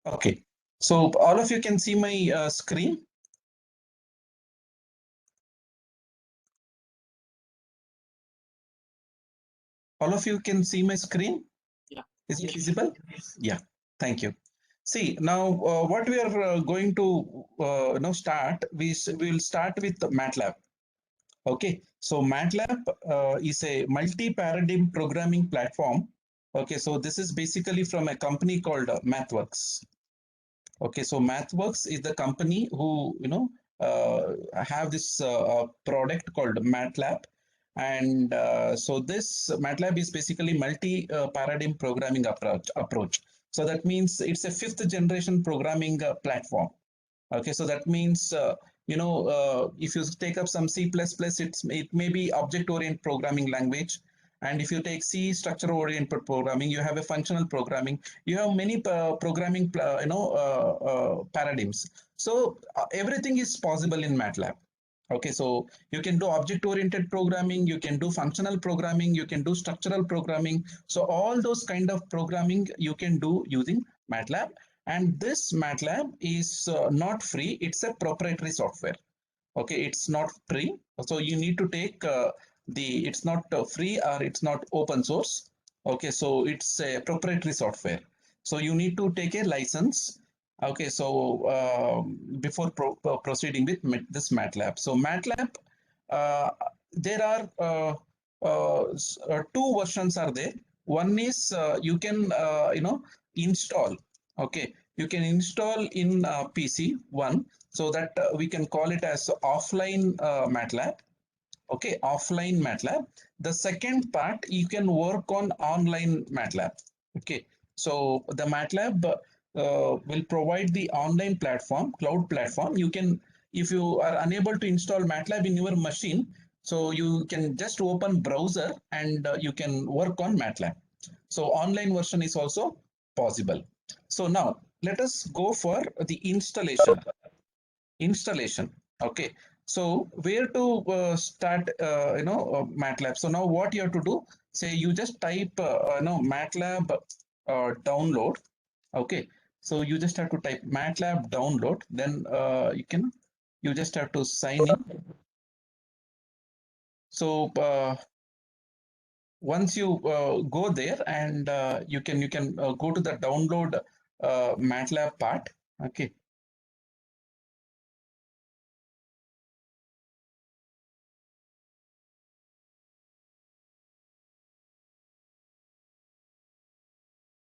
Okay, so all of you can see my screen. All of you can see my screen. Yeah. Is it visible? Yeah. Thank you. See now, what we are going to start. We will start with MATLAB. Okay, so MATLAB is a multi-paradigm programming platform. Okay, so this is basically from a company called MathWorks. Okay, so MathWorks is the company who have this product called MATLAB, and so this MATLAB is basically multi-paradigm programming approach. So that means it's a fifth generation programming platform. Okay, so that means if you take up some C++, it may be object-oriented programming language, and if you take C, structure-oriented programming, you have a functional programming. You have many programming, paradigms. So everything is possible in MATLAB. Okay, so you can do object-oriented programming, you can do functional programming, you can do structural programming. So all those kind of programming you can do using MATLAB. And this MATLAB is not free, it's a proprietary software. Okay, it's not free. So you need to take it's not free or it's not open source. Okay, so it's a proprietary software. So you need to take a license. Okay, so before proceeding with this MATLAB. So MATLAB, uh, there are two versions are there. One is you can install. Okay, you can install in PC one, so that we can call it as offline MATLAB. Okay, offline MATLAB. The second part, you can work on online MATLAB. Okay, so the MATLAB will provide the online platform, cloud platform. You can, if you are unable to install MATLAB in your machine, so you can just open browser and you can work on MATLAB. So online version is also possible. So now let us go for the installation. Okay, so where to start MATLAB. So now what you have to do, say you just type MATLAB download. Okay, so you just have to type MATLAB download, then you just have to sign in. So once you go there, and you can go to the download MATLAB part. Okay,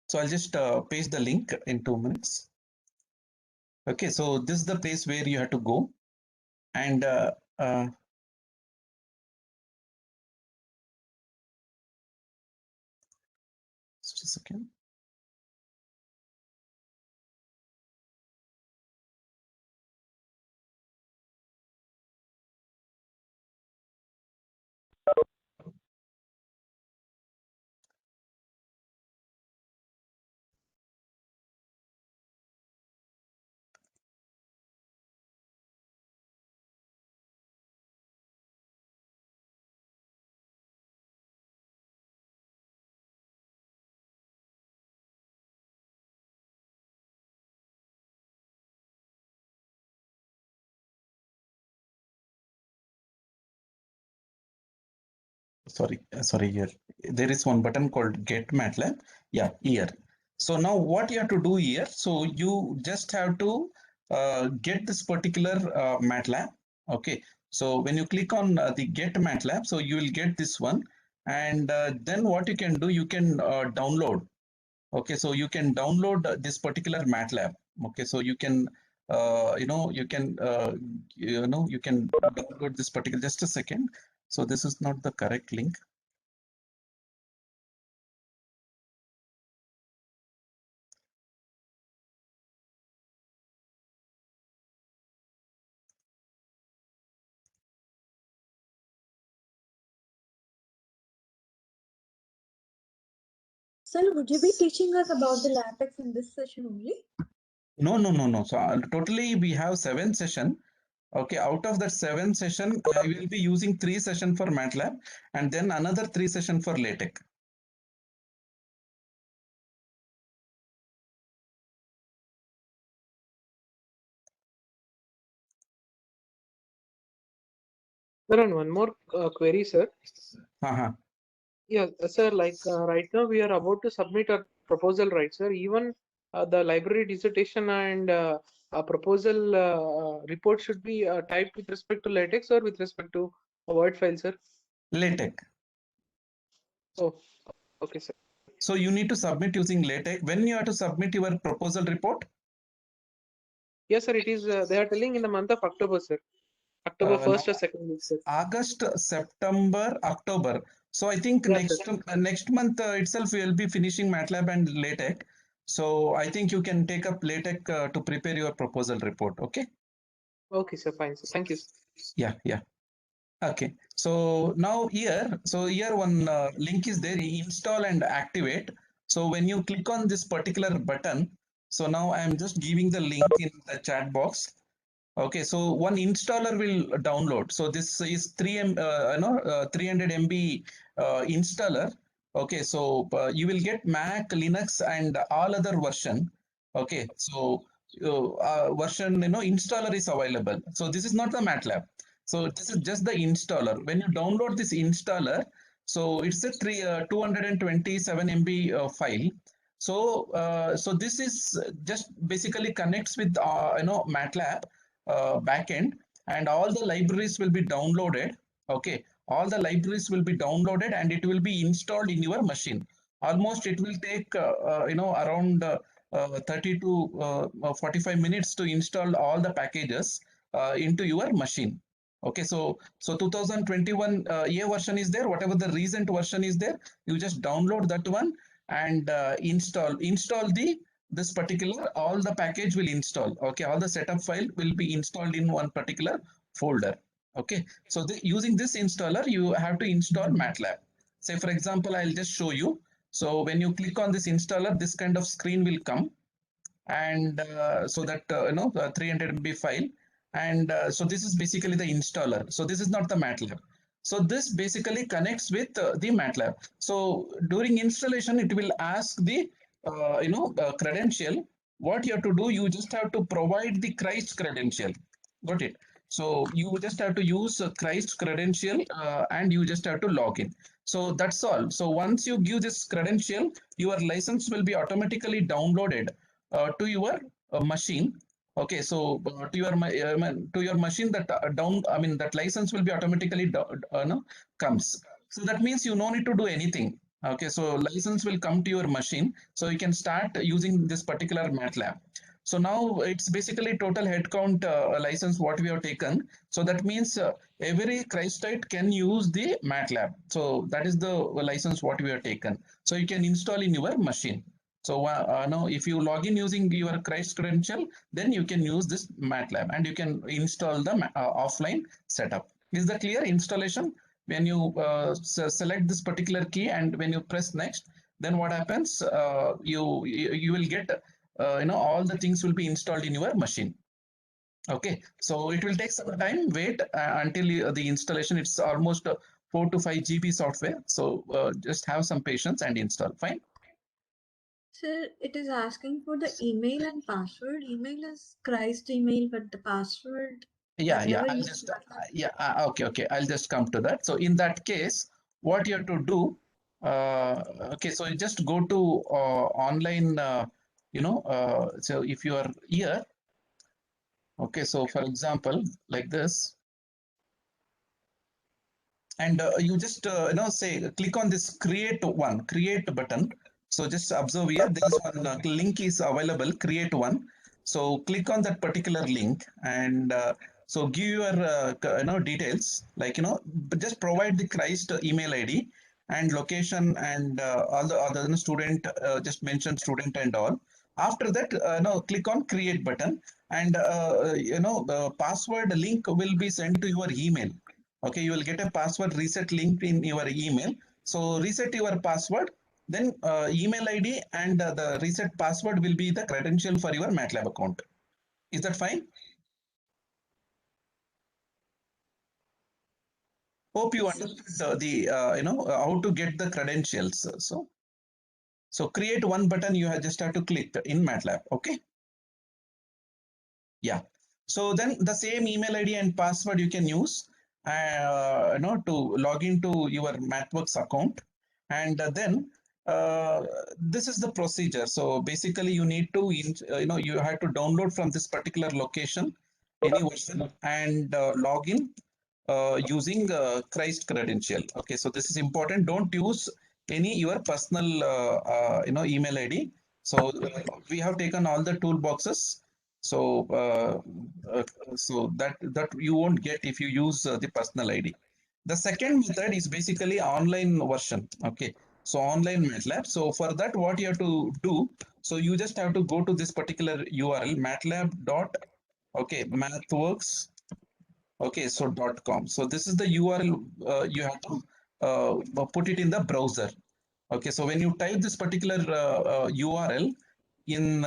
so I'll just paste the link in 2 minutes. Okay, so this is the place where you have to go, and uh, just a second. Sorry, here there is one button called Get MATLAB. Yeah, here. So now what you have to do here, so you just have to get this particular MATLAB. Okay, so when you click on the Get MATLAB, so you will get this one, and then what you can do, you can download. Okay, so you can download this particular MATLAB. Okay, so you can you can download this particular. Just a second. So this is not the correct link. Sir, would you be teaching us about the LaTeX in this session only? No. So totally we have 7 session. Okay, out of that 7 session, I will be using 3 session for MATLAB and then another 3 session for LaTeX. Sir, and one more query, sir. Uh-huh. Yeah, sir, like right now we are about to submit our proposal, right, sir? Even the library dissertation and proposal report should be typed with respect to LaTeX or with respect to a Word file, sir? LaTeX. Oh, okay, sir. So you need to submit using LaTeX. When you have to submit your proposal report? Yes, sir, it is, they are telling in the month of October, sir. October 1st or 2nd week, sir. August, September, October. So I think Yes, sir. next month itself we will be finishing MATLAB and LaTeX. So I think you can take up LaTeX to prepare your proposal report. Okay. Okay, sir, fine, sir. Thank you, sir. Yeah, yeah. Okay. So now here, one link is there, install and activate. So when you click on this particular button, so now I am just giving the link in the chat box. Okay, so one installer will download. So this is 300 MB installer. Okay, so you will get Mac, Linux, and all other version. Okay, so version installer is available. So this is not the MATLAB. So this is just the installer. When you download this installer, so it's a 227 MB file. So this is just basically connects with MATLAB backend, and all the libraries will be downloaded. Okay, all the libraries will be downloaded and it will be installed in your machine. Almost it will take around 30 to 45 minutes to install all the packages into your machine. Okay, so 2021 A version is there. Whatever the recent version is there, you just download that one and install the this particular, all the package will install. Okay, all the setup file will be installed in one particular folder. Okay, so using this installer you have to install MATLAB. Say for example, I'll just show you. So when you click on this installer, this kind of screen will come, and so that 300 MB file, and so this is basically the installer. So this is not the MATLAB. So this basically connects with the MATLAB. So during installation, it will ask the credential. What you have to do, you just have to provide the Christ credential. Got it? So you just have to use Christ credential and you just have to log in. So that's all. So once you give this credential, your license will be automatically downloaded to your machine. Okay, so to your machine, that that license will be automatically comes. So that means you no need to do anything. Okay, so license will come to your machine, so you can start using this particular MATLAB. So now it's basically total headcount license what we have taken. So that means every Christite can use the MATLAB. So that is the license what we have taken. So you can install in your machine. So now if you log in using your Christ credential, then you can use this MATLAB and you can install the offline setup. Is that clear? Installation, when you select this particular key and when you press next, then what happens? You will get all the things will be installed in your machine. Okay, so it will take some time. Wait until the installation. It's almost 4 to 5 GB software. So just have some patience and install. Fine. Sir, it is asking for the email and password. Email is Christ email, but the password Yeah, I've yeah. never I'll used just that. okay. I'll just come to that. So in that case, what you have to do? Okay, so you just go to online. So if you are here, okay. So for example, like this, and you just say click on this create button. So just observe here, there is one link is available, create one. So click on that particular link and so give your details, like just provide the Christ email ID and location and all the other student, just mention student and all. After that click on create button, and the password link will be sent to your email. Okay, you will get a password reset link in your email. So reset your password, then email ID and the reset password will be the credential for your MATLAB account. Is that fine? Hope you understood the how to get the credentials. So create one button, you just have to click in MATLAB. Okay. Yeah. So then the same email ID and password you can use. to log into your MathWorks account, and then this is the procedure. So basically, you need to you have to download from this particular location any version and log in using Christ credential. Okay, so this is important. Don't use any your personal email ID. So we have taken all the toolboxes. So that you won't get if you use the personal ID. The second method is basically online version. Okay, so online MATLAB. So for that, what you have to do, so you just have to go to this particular URL MATLAB dot mathworks. Okay, so .com. So this is the URL you have to put it in the browser. Okay, so when you type this particular URL in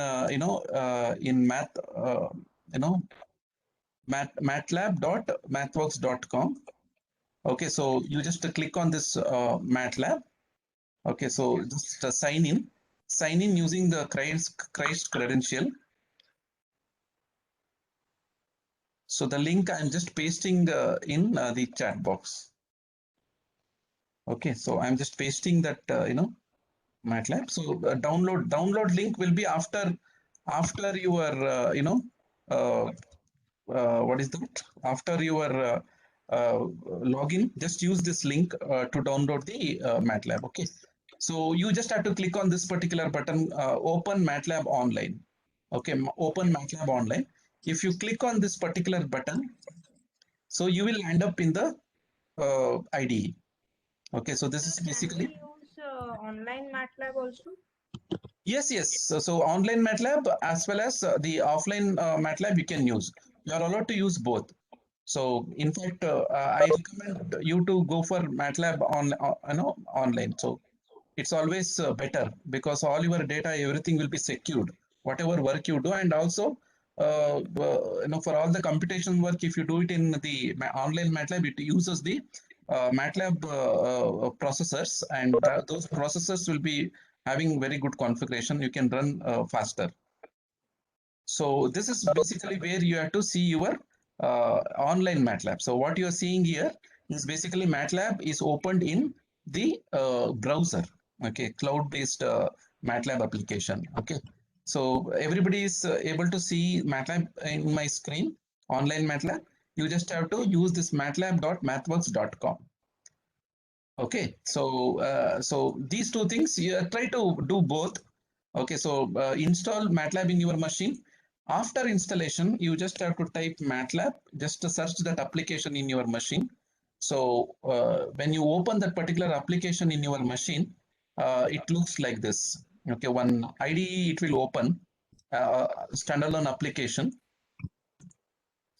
in matlab.mathworks.com. Okay, so you just click on this MATLAB. Okay, so just sign in using the Christ credential. So the link I'm just pasting in the chat box. Okay, so I'm just pasting that MATLAB. So download link will be after your what is that? After your login, just use this link to download the MATLAB. Okay, so you just have to click on this particular button, Open MATLAB Online. Okay, Open MATLAB Online. If you click on this particular button, so you will end up in the IDE. Okay, so this is Can we basically. use online MATLAB also? Yes. So online MATLAB as well as the offline MATLAB you can use. You are allowed to use both. So in fact, I recommend you to go for MATLAB online. So it's always better because all your data, everything will be secured, whatever work you do, and also for all the computation work, if you do it in the online MATLAB, it uses the MATLAB processors, and those processors will be having very good configuration. You can run faster. So this is basically where you have to see your online MATLAB. So what you are seeing here is basically MATLAB is opened in the browser. Okay, cloud-based MATLAB application. Okay, so everybody is able to see MATLAB in my screen, online MATLAB. You just have to use this matlab.mathworks.com. Okay, so these two things you try to do both. Okay, so install MATLAB in your machine. After installation, you just have to type MATLAB, just to search that application in your machine. So when you open that particular application in your machine, it looks like this. Okay, one IDE it will open standalone application.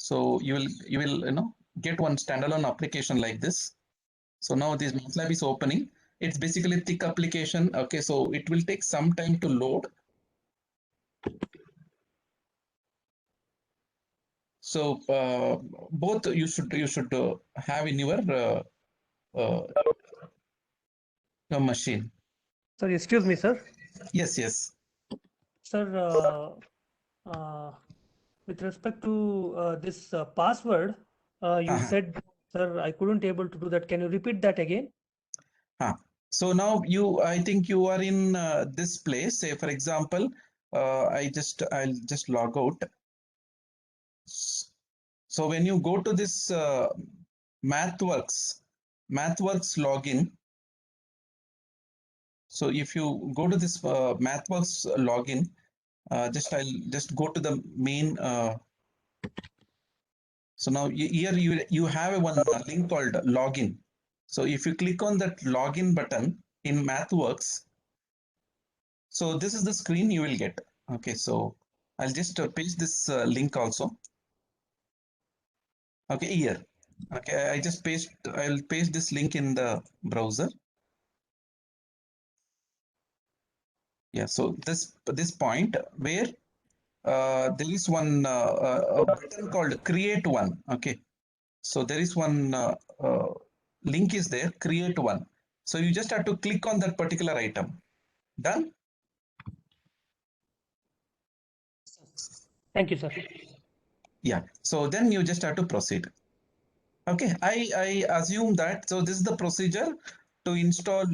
So you will get one standalone application like this. So now this MATLAB is opening. It's basically thick application. Okay, so it will take some time to load. So both you should have in your machine. Sir, excuse me, sir. Yes. Sir, with respect to this password, you said, sir, I couldn't able to do that. Can you repeat that again? So now I think you are in this place. Say for example, I'll just log out. So when you go to this MathWorks login. So if you go to this MathWorks login, I'll just go to the main. So now here you have one link called login. So if you click on that login button in MathWorks, so this is the screen you will get. Okay, so I'll just paste this link also. Okay, here. Okay, I'll paste this link in the browser. Yeah, so this point where there is one a button called create one. Okay, so there is one link is there, create one. So you just have to click on that particular item. Done? Thank you, sir. Yeah, so then you just have to proceed. Okay, I assume that. So this is the procedure to install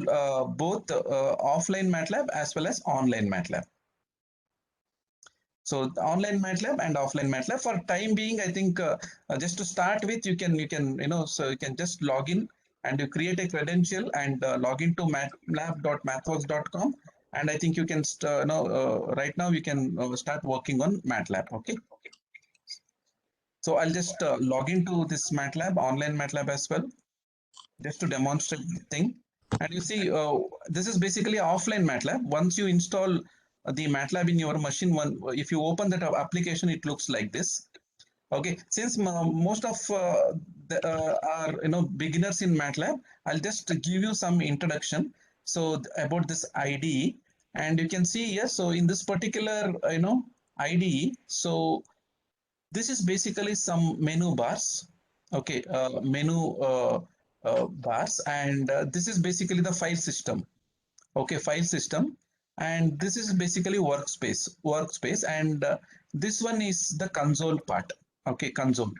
both offline MATLAB as well as online MATLAB. So the online MATLAB and offline MATLAB. For time being, I think just to start with, you can so you can just log in and you create a credential and log into matlab.mathworks.com, and I think you can right now you can start working on MATLAB. Okay. So I'll just log into this MATLAB, online MATLAB as well, just to demonstrate the thing. And you see, this is basically offline MATLAB. Once you install the MATLAB in your machine, if you open that application, it looks like this. Okay, since most of are beginners in MATLAB, I'll just give you some introduction. So about this IDE, and you can see here. So in this particular IDE, so this is basically some menu bars. Okay, menu bars, and this is basically the file system. Okay, file system, and this is basically workspace, and this one is the console part. Okay, console,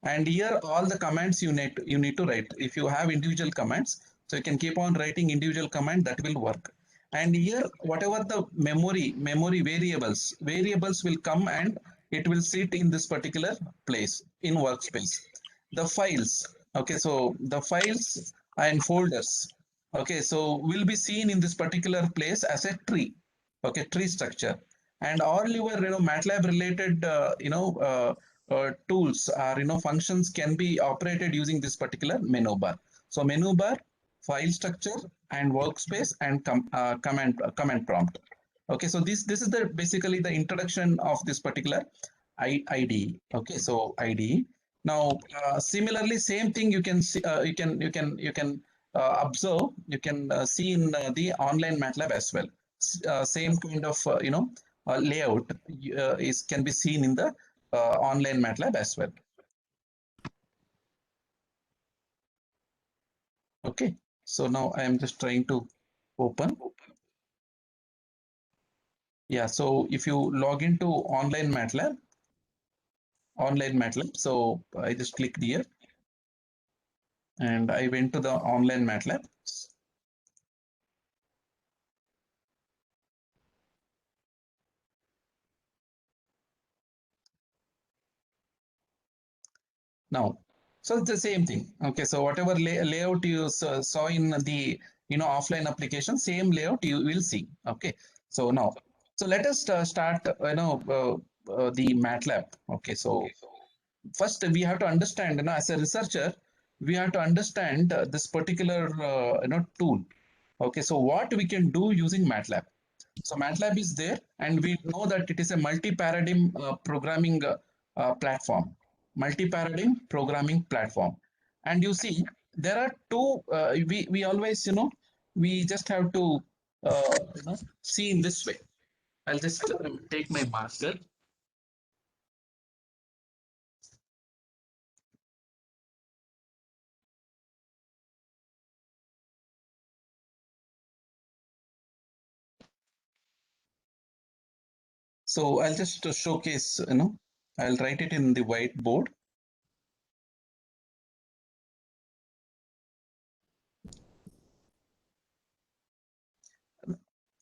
and here all the commands you need to write. If you have individual commands, so you can keep on writing individual command, that will work. And here whatever the memory variables will come, and it will sit in this particular place in workspace. The files, okay, so the files and folders, okay, so will be seen in this particular place as a tree. Okay, tree structure, and all your MATLAB related tools or functions can be operated using this particular menu bar. So menu bar, file structure, and workspace, and command prompt. Okay, so this is the basically the introduction of this particular IDE. Okay, so IDE. Now similarly, same thing you can see, you can observe, you can see in the online MATLAB as well. Same kind of layout can be seen in the online MATLAB as well. Okay, so now I am just trying to open. Yeah, so if you log into online MATLAB, so I just clicked here and I went to the online MATLAB. Now, so it's the same thing. Okay, so whatever layout you saw in the offline application, same layout you will see. Okay, so now, so let us start the MATLAB. Okay, so first we have to understand, as a researcher, we have to understand this particular tool. Okay, so what we can do using MATLAB. So MATLAB is there, and we know that it is a multi-paradigm programming platform. Multi-paradigm programming platform. And you see, there are two, we always, we just have to see in this way. I'll just take my marker. So I'll just showcase, I'll write it in the whiteboard.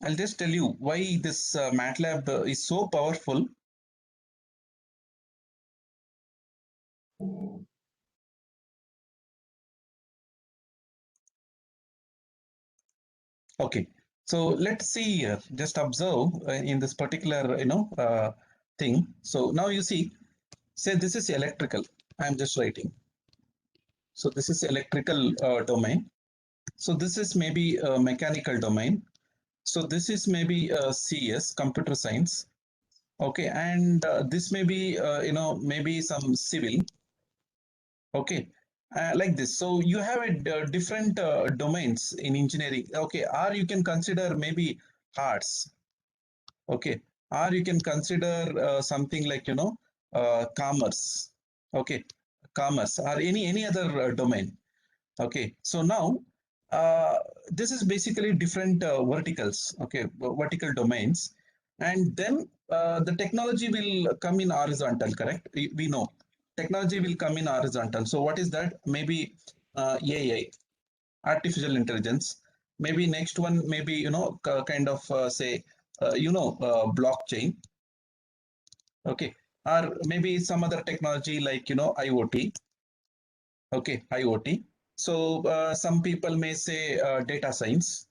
I'll just tell you why this MATLAB is so powerful. Okay, so let's see here. Just observe in this particular, thing. So now you see, say this is electrical. I'm just writing. So this is electrical domain. So this is maybe a mechanical domain. So this is maybe CS, computer science. Okay, and this may be, maybe some civil. Okay, like this. So you have a different domains in engineering. Okay, or you can consider maybe arts. Okay, or you can consider something like commerce. Okay, commerce or any other domain. Okay, so now this is basically different verticals. Okay, vertical domains, and then the technology will come in horizontal. Correct? We know. technology will come in horizontal. So what is that? Maybe AI, artificial intelligence. Maybe next one, maybe, kind of say, blockchain. Okay. Or maybe some other technology like, IoT. Okay, IoT. So some people may say data science.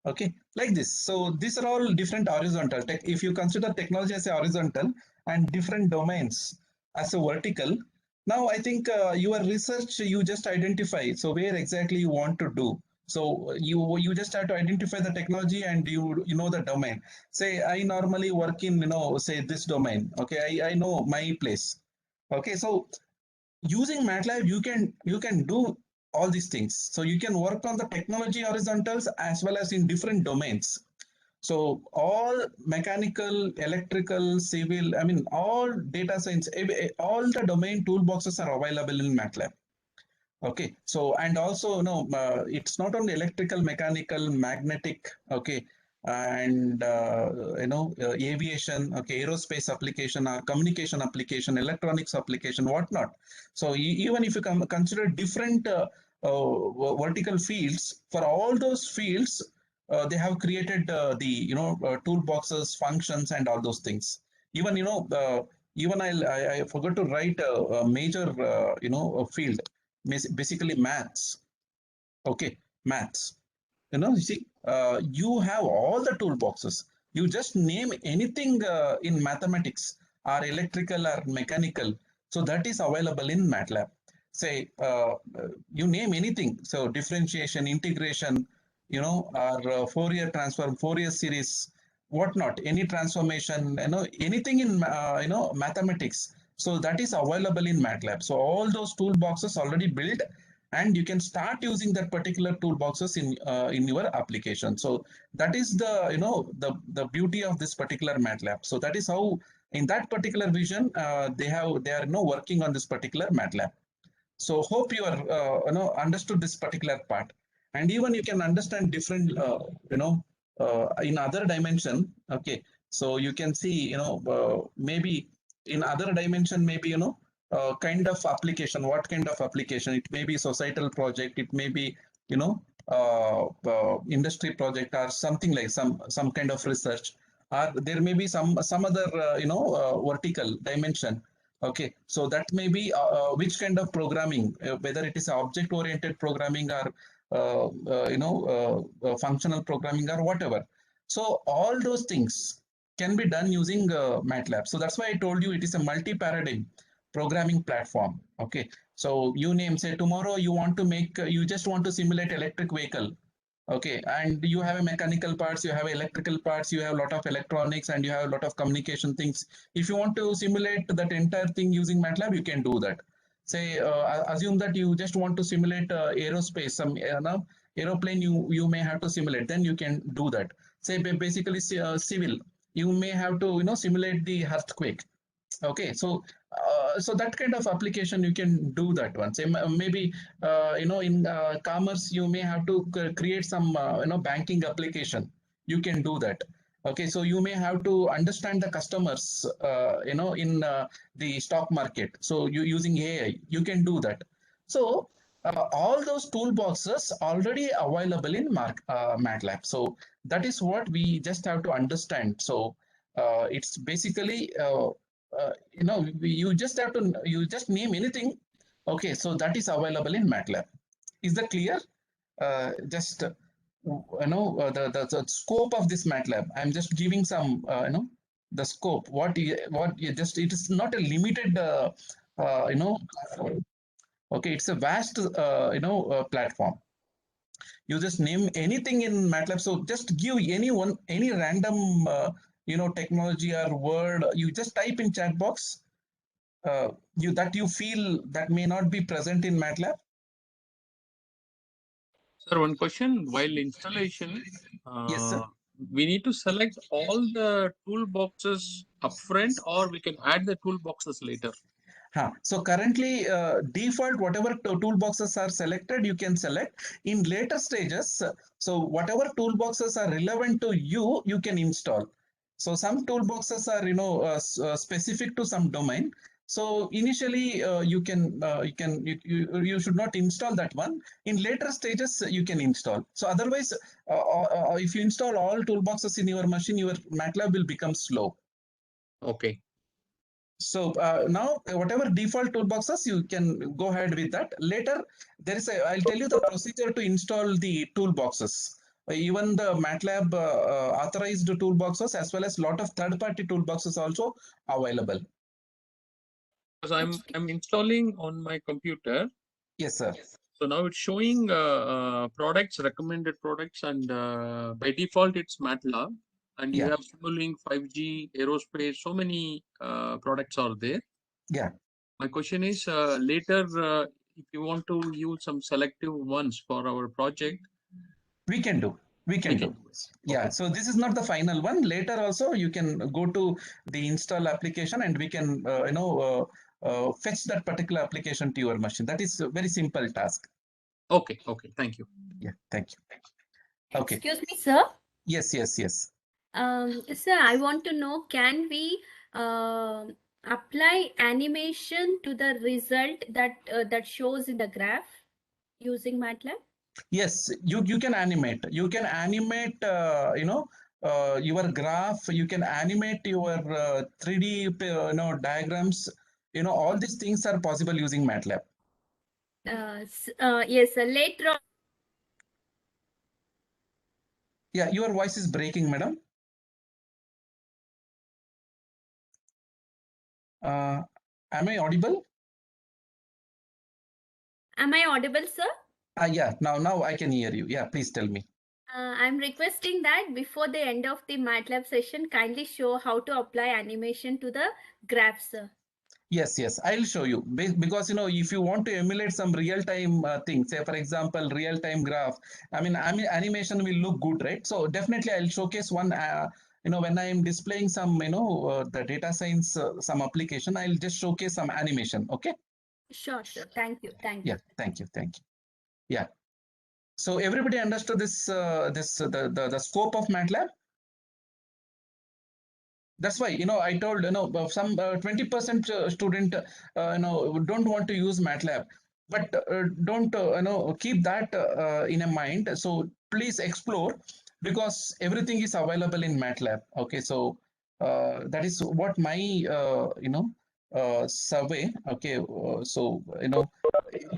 Okay, like this. So these are all different horizontal. If you consider technology as a horizontal and different domains as a vertical, now I think your research you just identify. So where exactly you want to do. So you just have to identify the technology and you know the domain. Say I normally work in say this domain. Okay, I know my place. Okay, so using MATLAB, you can do all these things. So you can work on the technology horizontals as well as in different domains. So all mechanical, electrical, civil, I mean, all data science, all the domain toolboxes are available in MATLAB. Okay, so and also it's not only electrical, mechanical, magnetic. Okay, and aviation, okay, aerospace application, communication application, electronics application, whatnot. So even if you consider different vertical fields, for all those fields, they have created the toolboxes, functions, and all those things. Even even I forgot to write a major field, basically maths. Okay, maths. You see, you have all the toolboxes. You just name anything in mathematics or electrical or mechanical. So that is available in MATLAB. Say, you name anything. So differentiation, integration, or Fourier transform, Fourier series, whatnot, any transformation, anything in, mathematics. So that is available in MATLAB. So all those toolboxes already built, and you can start using that particular toolboxes in your application. So that is the beauty of this particular MATLAB. So that is how in that particular vision they are working on this particular MATLAB. So hope you are understood this particular part, and even you can understand different in other dimension. Okay, so you can see maybe in other dimension, maybe kind of application. What kind of application? It may be societal project. It may be industry project or something like some kind of research. Or there may be some other vertical dimension. Okay, so that may be which kind of programming, whether it is object-oriented programming or functional programming or whatever. So all those things can be done using MATLAB. So that's why I told you it is a multi-paradigm programming platform. Okay, so you name, say tomorrow you want to make, you just want to simulate electric vehicle. Okay, and you have a mechanical parts, you have electrical parts, you have a lot of electronics, and you have a lot of communication things. If you want to simulate that entire thing using MATLAB, you can do that. Say, assume that you just want to simulate aerospace, some aeroplane you may have to simulate, then you can do that. Say, basically civil, you may have to simulate the earthquake. Okay, so that kind of application you can do that one. Say maybe in commerce you may have to create some banking application. You can do that. Okay, so you may have to understand the customers in the stock market. So you using AI, you can do that. So all those toolboxes already available in MATLAB. So that is what we just have to understand. So it's basically you just have to name anything. Okay, so that is available in MATLAB. Is that clear? Just the scope of this MATLAB. I'm just giving some the scope. What you just, it is not a limited okay, it's a vast platform. You just name anything in MATLAB. So just give any random technology or word. You just type in chat box you feel that may not be present in MATLAB. Sir, one question. While installation, Yes, sir. we need to select all the toolboxes upfront, or we can add the toolboxes later. So currently, default, whatever toolboxes are selected, you can select. In later stages, so whatever toolboxes are relevant to you, you can install. So some toolboxes are specific to some domain. So initially you should not install that one. In later stages you can install. So otherwise, if you install all toolboxes in your machine, your MATLAB will become slow. Okay. So now whatever default toolboxes, you can go ahead with that. Later, I'll tell you the procedure to install the toolboxes. Even the MATLAB authorized toolboxes as well as lot of third-party toolboxes also available. Because I'm installing on my computer. Yes, sir. So now it's showing products, recommended products, and by default it's MATLAB. And you Yeah. have Simulink, 5G, aerospace, so many products are there. Yeah. My question is later, if you want to use some selective ones for our project, we can do. We can do. Yeah. Okay. So this is not the final one. Later also you can go to the install application and we can fetch that particular application to your machine. That is a very simple task. Okay. Okay. Thank you. Yeah. Thank you. Okay. Excuse me, sir. Yes. Yes. Yes. Sir, I want to know, can we apply animation to the result that shows in the graph using MATLAB? Yes, you can animate. You can animate, your graph. You can animate your 3D, diagrams. All these things are possible using MATLAB. Yes, sir. Later on. Yeah, your voice is breaking, madam. Am I audible? Am I audible, sir? Yeah. Now I can hear you. Yeah, please tell me. I'm requesting that before the end of the MATLAB session, kindly show how to apply animation to the graph, sir. Yes, I'll show you because if you want to emulate some real-time things, say for example real-time graph, I mean animation will look good, right? So definitely I'll showcase one. When I am displaying some the data science some application, I'll just showcase some animation. Okay. Sure. Thank you. Yeah. Thank you. Yeah. So everybody understood this the scope of MATLAB. That's why I told some 20% student don't want to use MATLAB, but don't keep that in a mind. So please explore, because everything is available in MATLAB. Okay, so that is what my survey. Okay, so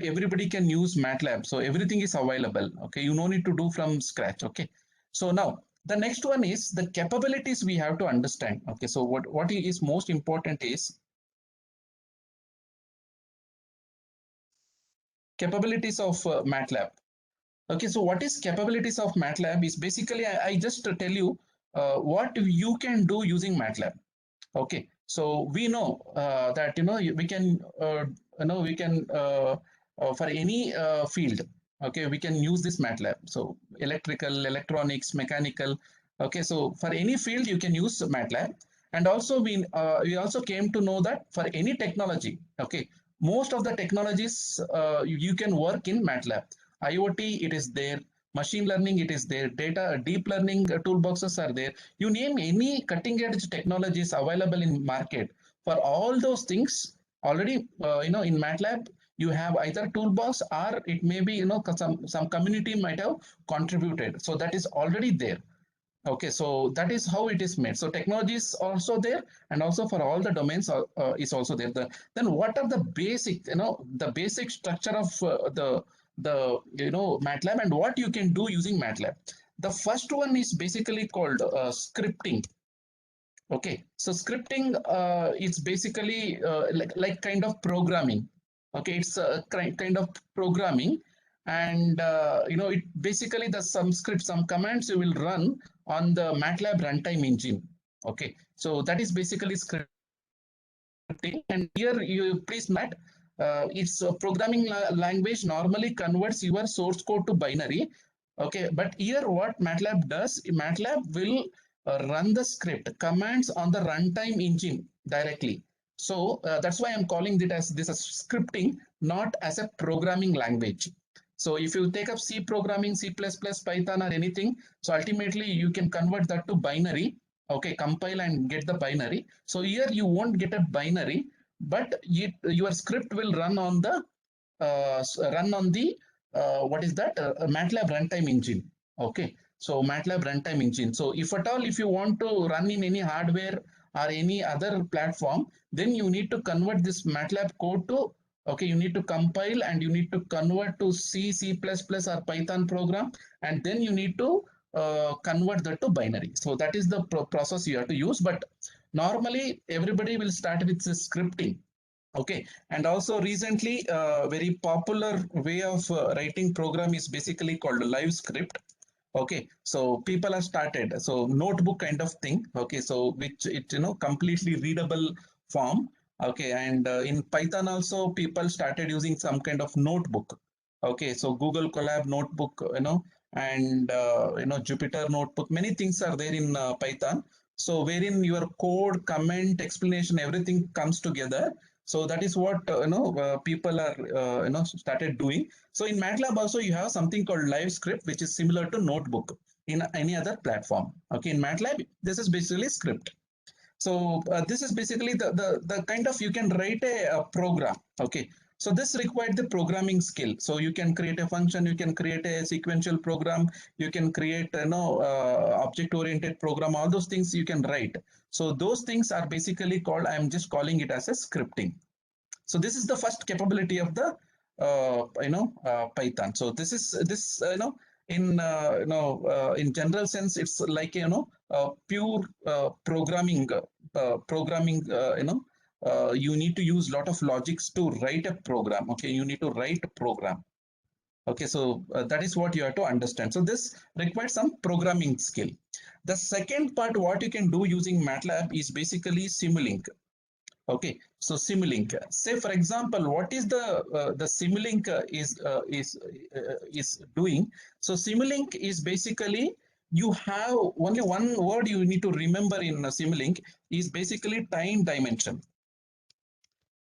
everybody can use MATLAB, so everything is available. Okay, you no need to do from scratch. Okay, so now the next one is the capabilities we have to understand. Okay, so what is most important is capabilities of MATLAB. Okay, so what is capabilities of MATLAB is basically I just tell you what you can do using MATLAB. Okay, so we know that we can for any field. Okay, we can use this MATLAB. So electrical, electronics, mechanical. Okay, so for any field you can use MATLAB. And also we also came to know that for any technology, okay, most of the technologies you can work in MATLAB. IoT, it is there. Machine learning, it is there. Data, deep learning toolboxes are there. You name any cutting edge technologies available in market. For all those things, already in MATLAB, you have either toolbox or it may be some community might have contributed. So that is already there. Okay, so that is how it is made. So technology is also there, and also for all the domains is also there. Then what are the basic, the basic structure of the MATLAB and what you can do using MATLAB? The first one is basically called scripting. Okay, so scripting is basically like kind of programming. Okay, it's a kind of programming, and it basically the some scripts, some commands you will run on the MATLAB runtime engine. Okay, so that is basically scripting. And here you please note, it's a programming language normally converts your source code to binary. Okay, but here what MATLAB does, MATLAB will run the script commands on the runtime engine directly. So that's why I'm calling it as this as scripting, not as a programming language. So if you take up C programming, C++, Python or anything, so ultimately you can convert that to binary. Okay, compile and get the binary. So here you won't get a binary, but your script will run on the what is that MATLAB runtime engine. Okay, so MATLAB runtime engine. So if at all, if you want to run in any hardware or any other platform, then you need to convert this MATLAB code to, okay, you need to compile and you need to convert to C, C++ or Python program, and then you need to convert that to binary. So that is the process you have to use. But normally everybody will start with the scripting. Okay, and also recently very popular way of writing program is basically called live script. Okay, so people have started, so notebook kind of thing. Okay, so which it completely readable form. Okay, and in Python also people started using some kind of notebook. Okay, so Google Colab notebook, and Jupyter notebook, many things are there in Python. So wherein your code, comment, explanation, everything comes together. So that is what people are started doing. So in MATLAB also you have something called live script, which is similar to notebook in any other platform. Okay, in MATLAB this is basically script. So this is basically the kind of, you can write a program. Okay, so this required the programming skill. So you can create a function, you can create a sequential program, you can create object oriented program, all those things you can write. So those things are basically called, I am just calling it as a scripting. So this is the first capability of the Python. So this is in general sense, it's like pure programming. You need to use a lot of logics to write a program. Okay, you need to write a program. Okay, so that is what you have to understand. So this requires some programming skill. The second part, what you can do using MATLAB is basically Simulink. Okay, so Simulink. Say for example, what is the Simulink is doing? So Simulink is basically, you have only one word you need to remember in Simulink is basically time dimension.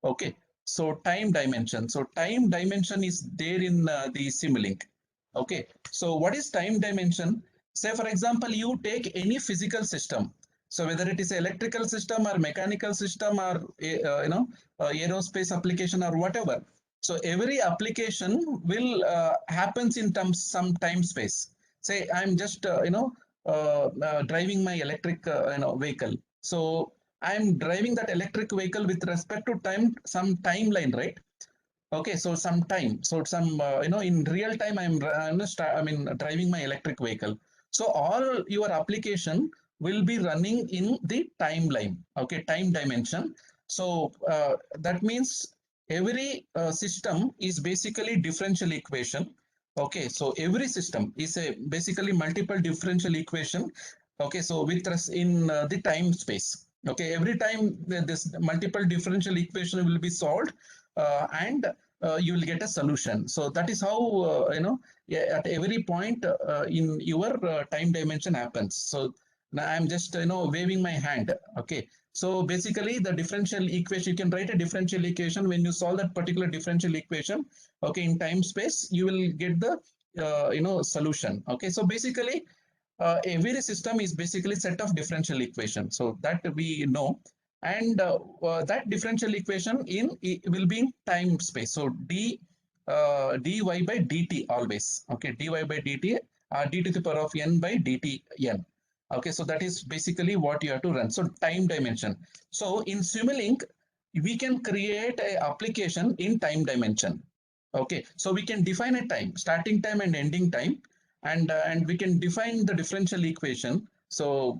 Okay, so time dimension. So time dimension is there in the Simulink. Okay, so what is time dimension? Say for example, you take any physical system. So whether it is electrical system or mechanical system or aerospace application or whatever. So every application will happens in some time space. Say I'm just driving my electric vehicle. So I'm driving that electric vehicle with respect to time, some timeline, right? Okay, so some time, so some in real time I'm driving my electric vehicle. So all your application will be running in the timeline. Okay, time dimension. So that means every system is basically differential equation. Okay, so every system is a basically multiple differential equation. Okay, so with us in the time space. Okay, every time this multiple differential equation will be solved, and you will get a solution. So that is how at every point in your time dimension happens. So now I'm just waving my hand. Okay, so basically the differential equation, you can write a differential equation. When you solve that particular differential equation, okay, in time space, you will get the solution. Okay, so basically every system is basically set of differential equations. So that we know. And that differential equation will be in time space. So dy by dt always. Okay, dy by dt d to the power of n by dt n. Okay, so that is basically what you have to run. So time dimension. So in Simulink, we can create an application in time dimension. Okay, so we can define a time, starting time and ending time, and we can define the differential equation. So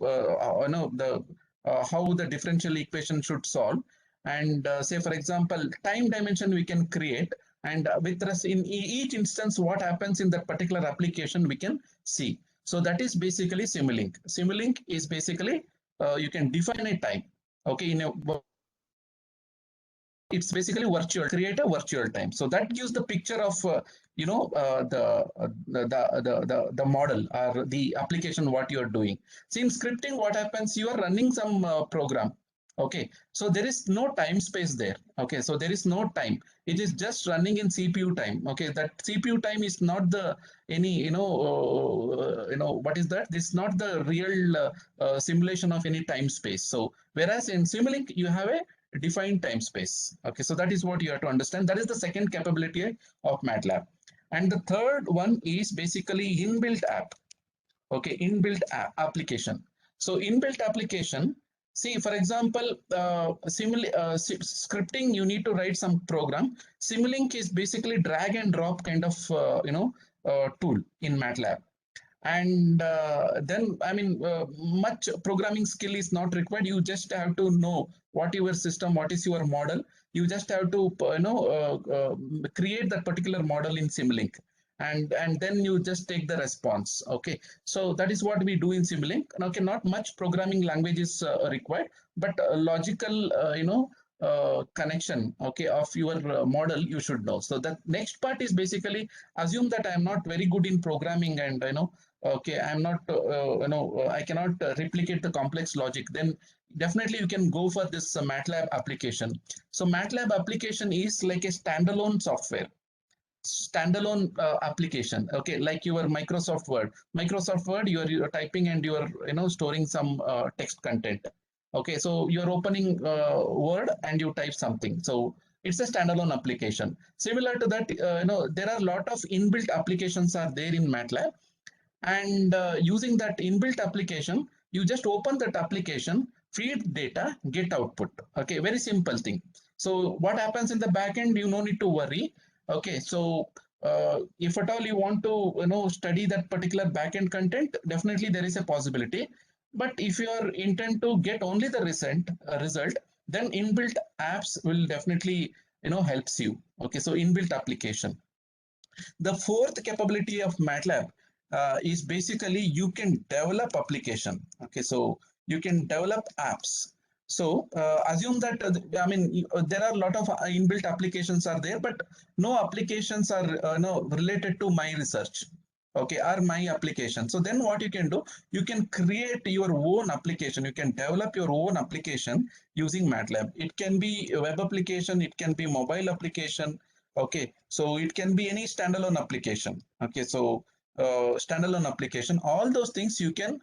how the differential equation should solve, and say for example time dimension we can create, and with us in each instance what happens in that particular application we can see. So that is basically Simulink. Simulink is basically you can define a time. Okay, it's basically virtual, create a virtual time. So that gives the picture of the model or the application what you are doing. See, in scripting what happens, you are running some program. Okay, so there is no time space there. Okay, so there is no time, it is just running in CPU time. Okay, that CPU time is not the any what is that, this is not the real simulation of any time space. So whereas in Simulink you have a defined time space. Okay, so that is what you have to understand. That is the second capability of MATLAB. And the third one is basically inbuilt app. Okay, inbuilt application. So inbuilt application, see, for example, scripting, you need to write some program. Simulink is basically drag and drop kind of tool in MATLAB. And then, I mean, much programming skill is not required. You just have to know what your system, what is your model. You just have to create that particular model in Simulink, and then you just take the response. Okay, so that is what we do in Simulink. Okay, not much programming language is required, but logical connection, okay, of your model you should know. So the next part is basically assume that I am not very good in programming, and okay, I'm not I cannot replicate the complex logic. Then definitely you can go for this MATLAB application. So MATLAB application is like a standalone software, standalone application. Okay, like your Microsoft Word. You're typing and you're storing some text content. Okay, so you're opening Word and you type something. So it's a standalone application. Similar to that, there are a lot of inbuilt applications are there in MATLAB. And using that inbuilt application, you just open that application, feed data, get output. Okay, very simple thing. So what happens in the backend, you no need to worry. Okay, so if at all you want to study that particular backend content, definitely there is a possibility. But if you are intent to get only the result, then inbuilt apps will definitely helps you. Okay, so inbuilt application. The fourth capability of MATLAB is basically you can develop application. Okay, so you can develop apps. So assume that there are a lot of inbuilt applications are there, but no applications are related to my research. Okay, or my application. So then what you can do, you can create your own application. You can develop your own application using MATLAB. It can be a web application, it can be mobile application. Okay, so it can be any standalone application. Okay, so standalone application, all those things you can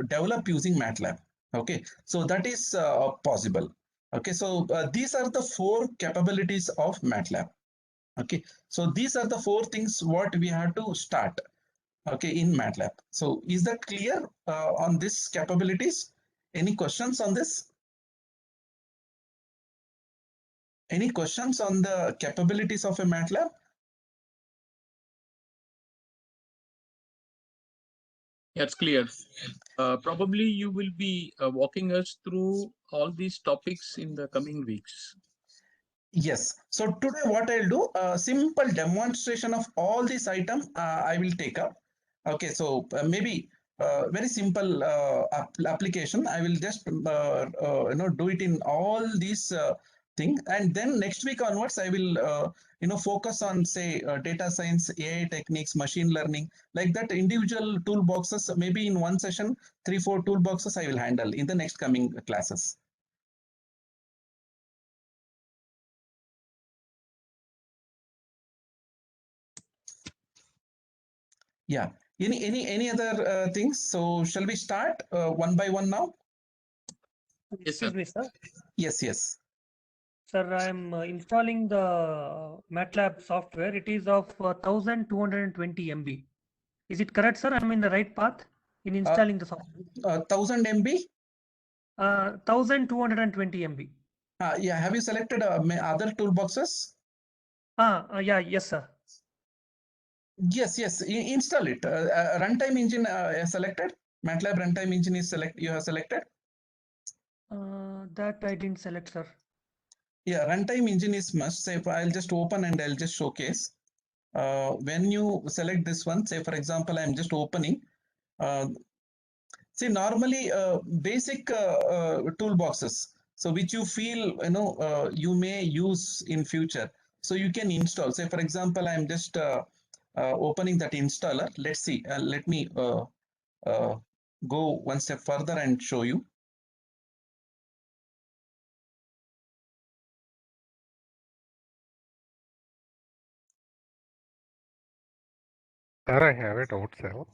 develop using MATLAB. Okay, so that is possible. Okay, so these are the four capabilities of MATLAB. Okay, so these are the four things what we have to start. Okay, in MATLAB. So is that clear on this capabilities? Any questions on this? Any questions on the capabilities of a MATLAB? Yeah, it's clear. Probably you will be walking us through all these topics in the coming weeks. Yes. So today what I'll do, a simple demonstration of all these items I will take up. Okay, so maybe very simple application. I will just do it in all these things, and then next week onwards I will focus on, say, data science, AI techniques, machine learning, like that individual toolboxes. Maybe in one session, 3-4 toolboxes I will handle in the next coming classes. Yeah. Any other things? So shall we start one by one now? Yes, sir. Excuse me, sir. Yes. Sir, I'm installing the MATLAB software. It is of 1220 MB. Is it correct, sir? I'm in the right path in installing the software. 1000 MB? 1220 MB. Yeah. Have you selected other toolboxes? Yes, sir. Yes. Install it. Runtime engine selected. MATLAB runtime engine is you have selected. That I didn't select, sir. Yeah, runtime engine is must. Say, I'll just open and I'll just showcase. When you select this one, say for example, I'm just opening. See, normally basic toolboxes, so which you feel you may use in future, so you can install. Say for example, I'm just opening that installer. Let's see. Let me go one step further and show you. Sir, I have a doubt, sir.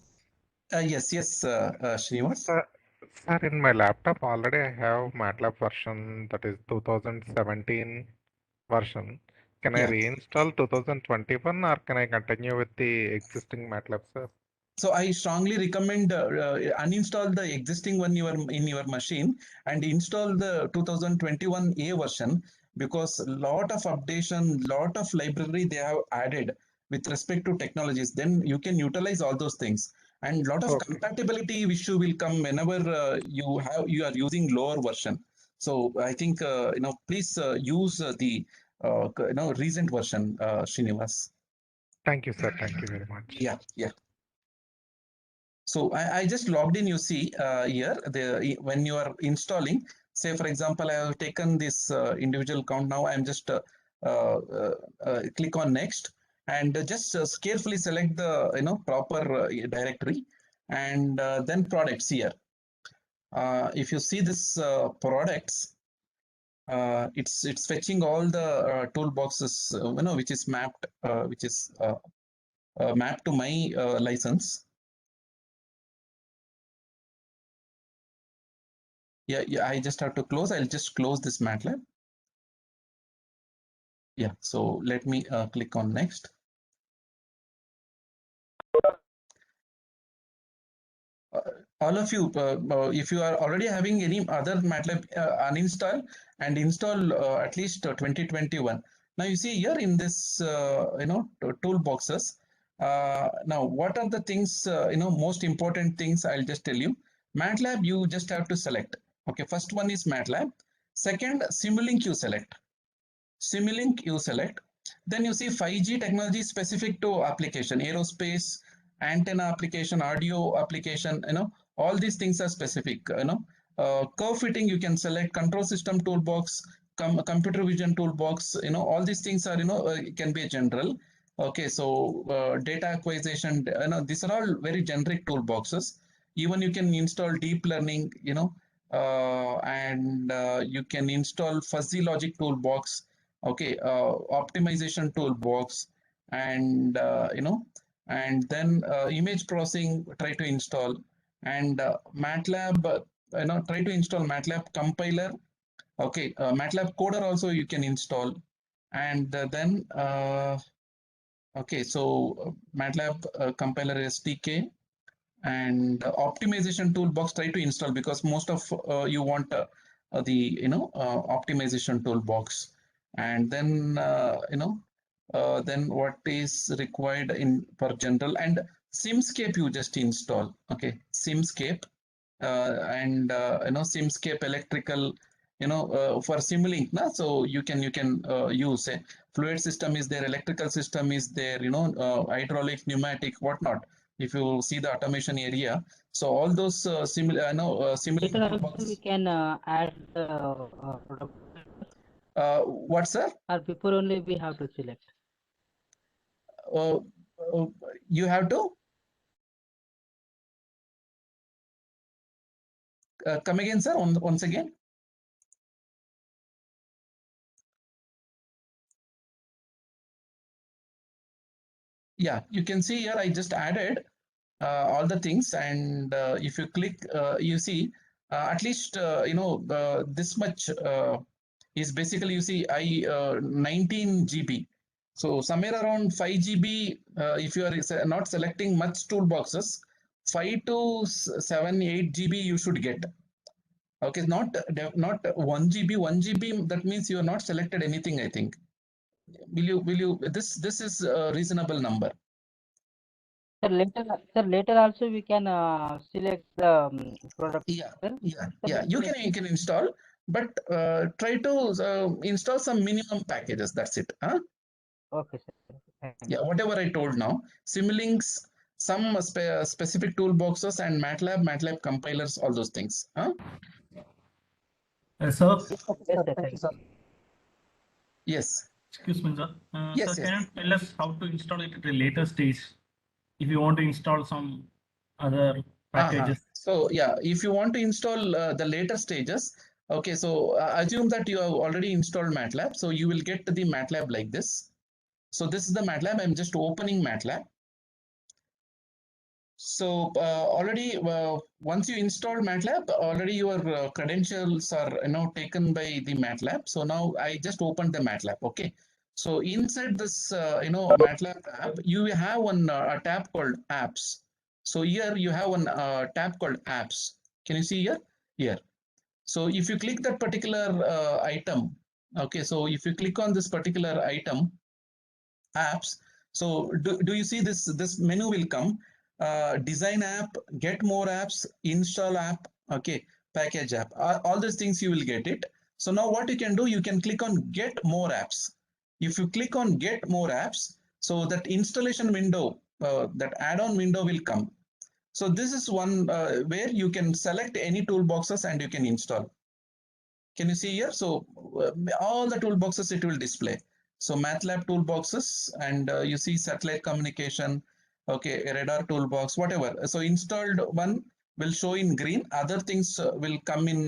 Yes, Srinivas. Sir, in my laptop already I have MATLAB version, that is 2017 version. Can I Yeah. reinstall 2021 or can I continue with the existing MATLAB, sir? So I strongly recommend uninstall the existing one in your machine and install the 2021 A version, because lot of updation, lot of library they have added with respect to technologies. Then you can utilize all those things, and lot of Okay. compatibility issue will come whenever you are using lower version. So I think please use the recent version, Srinivas. Thank you, sir. Thank you very much. Yeah, yeah. So I just logged in, you see here, when you are installing, say for example, I have taken this individual account. Now I'm just click on next, and just carefully select the proper directory, and then products here. If you see this products, it's fetching all the toolboxes, which is mapped, mapped to my license. Yeah, I just have to close. I'll just close this MATLAB. Yeah, so let me click on next. All of you, if you are already having any other MATLAB, uninstall and install at least 2021. Now you see here in this, toolboxes. Now, what are the things, most important things? I'll just tell you. MATLAB, you just have to select. Okay, first one is MATLAB. Second, Simulink you select. Simulink you select. Then you see 5G technology specific to application, aerospace, antenna application, audio application, all these things are specific, curve fitting you can select, control system toolbox, computer vision toolbox, all these things are, can be a general. Okay, so data acquisition, these are all very generic toolboxes. Even you can install deep learning, and you can install fuzzy logic toolbox. Okay, optimization toolbox, and and then image processing try to install, and MATLAB, try to install MATLAB compiler. Okay, MATLAB coder also you can install, and then okay, so MATLAB compiler SDK and optimization toolbox try to install, because most of you want the optimization toolbox. And then then what is required in for general, and Simscape you just install. Okay, Simscape, and Simscape electrical, for Simulink, so you can use a fluid system is there, electrical system is there, hydraulic, pneumatic, whatnot. If you see the automation area, so all those Simulink Later also toolbox. we can add the product. What, sir? Or before only we have to select. You have to come again, sir, once again. Yeah, you can see here I just added all the things, and if you click, you see at least this much is basically, you see, 19 GB. So somewhere around 5 GB, if you are not selecting much toolboxes, 5 to 7, 8 GB you should get. Okay, not 1 GB. 1 GB, that means you are not selected anything, I think. Will you this is a reasonable number. Sir, later also we can select the product. Yeah, you can install, but try to install some minimum packages. That's it. Huh? Okay, sir. Yeah, whatever I told now. Simlinks, some specific toolboxes, and MATLAB compilers, all those things. Huh? Sir. Yes, sir. Thank you, sir. Yes. Excuse me, sir. Yes, sir, yes. can you tell us how to install it at a later stage if you want to install some other packages? So yeah, if you want to install the later stages, okay, so assume that you have already installed MATLAB, so you will get the MATLAB like this. So this is the MATLAB. I'm just opening MATLAB. So already once you install MATLAB, already your credentials are taken by the MATLAB. So now I just opened the MATLAB. Okay. So inside this MATLAB app, you have one a tab called Apps. So here you have one tab called Apps. Can you see here? Here. So if you click that particular item, okay. So if you click on this particular item, Apps. So do you see this menu will come? Design app, get more apps, install app, okay, package app. All these things you will get it. So now what you can do, you can click on get more apps. If you click on get more apps, so that installation window, that add-on window will come. So this is one where you can select any toolboxes and you can install. Can you see here? So all the toolboxes it will display. So MATLAB toolboxes, and you see satellite communication, okay, radar toolbox, whatever. So installed one will show in green. Other things will come in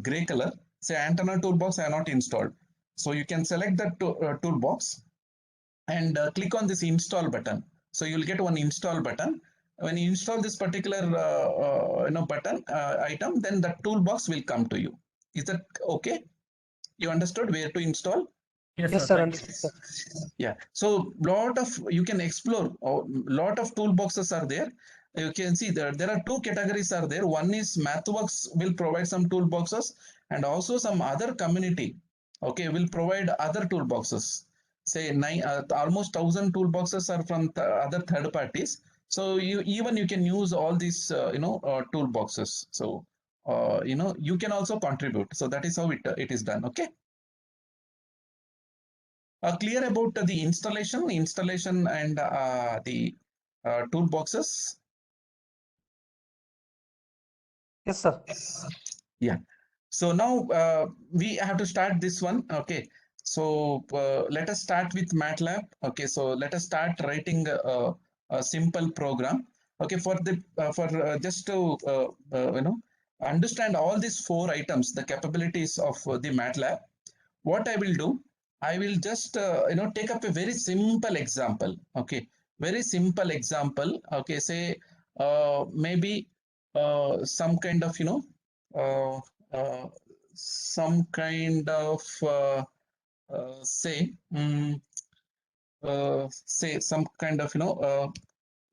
gray color. Say antenna toolbox are not installed. So you can select that toolbox and click on this install button. So you'll get one install button. When you install this particular button item, then the toolbox will come to you. Is that okay? You understood where to install? Yes, sir. Understood, sir. Yeah. So you can explore. Lot of toolboxes are there. You can see there are two categories are there. One is MathWorks will provide some toolboxes, and also some other community, okay, will provide other toolboxes. Say almost 1,000 toolboxes are from other third parties. So you can use all these toolboxes. So you can also contribute. So that is how it is done. Okay. Clear about the installation and the toolboxes. Yes, sir. Yeah. So now we have to start this one. Okay. So let us start with MATLAB. Okay. So let us start writing a simple program. Okay. Just to understand all these four items, the capabilities of the MATLAB. What I will do, I will just take up a very simple example. Okay. Very simple example. Okay. Say maybe some kind of some kind of say some kind of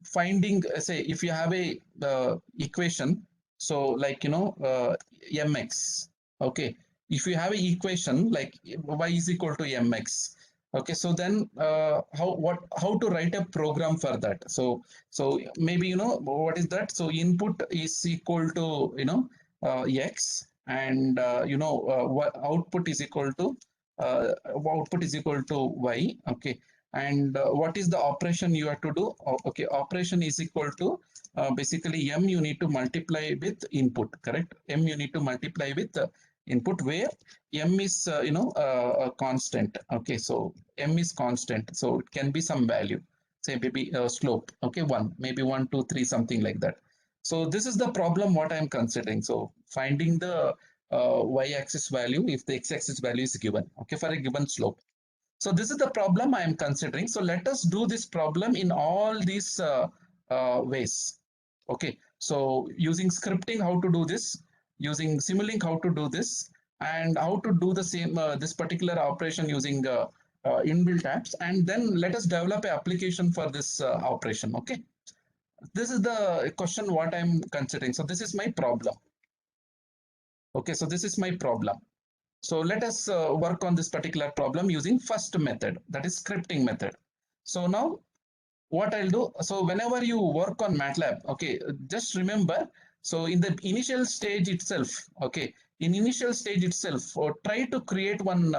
finding, say if you have a equation, so like mx, okay, if you have an equation like y is equal to mx, okay, so then how to write a program for that? So maybe what is that? So input is equal to x, and what output is equal to y, okay, and what is the operation you have to do? Okay, operation is equal to basically m you need to multiply with input, correct? M you need to multiply with input, where m is a constant. Okay, so m is constant, so it can be some value, say maybe slope, okay, 1, maybe 1 2 3, something like that. So this is the problem what I'm considering. So finding the y-axis value if the x-axis value is given, okay, for a given slope. So this is the problem I am considering. So let us do this problem in all these ways. Okay. So using scripting, how to do this, using Simulink, how to do this, and how to do the same this particular operation using inbuilt apps, and then let us develop an application for this operation. Okay. This is the question what I'm considering. So this is my problem. Okay. So this is my problem. So let us work on this particular problem using first method, that is scripting method. So now what I'll do, so whenever you work on MATLAB, okay, just remember, so in the initial stage itself, okay, in initial stage itself, try to create one,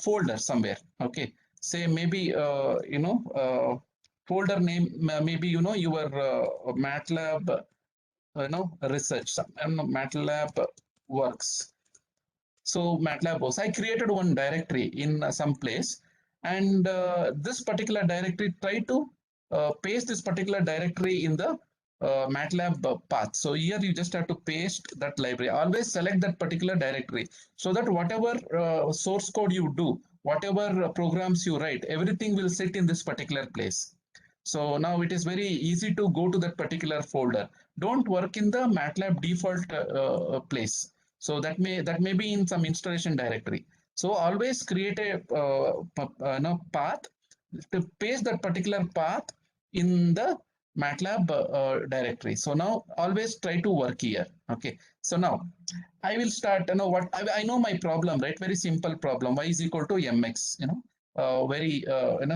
folder somewhere, okay, say maybe, folder name, maybe, your MATLAB, research, MATLAB works. So MATLAB works. I created one directory in some place, and this particular directory, try to paste this particular directory in the MATLAB path. So here you just have to paste that library. Always select that particular directory, so that whatever source code you do, whatever programs you write, everything will sit in this particular place. So now it is very easy to go to that particular folder. Don't work in the MATLAB default place. So that may be in some installation directory. So always create a path to paste that particular path in the MATLAB directory. So now always try to work here. Okay. So now I will start. I know my problem, right? Very simple problem. Y is equal to mx. Very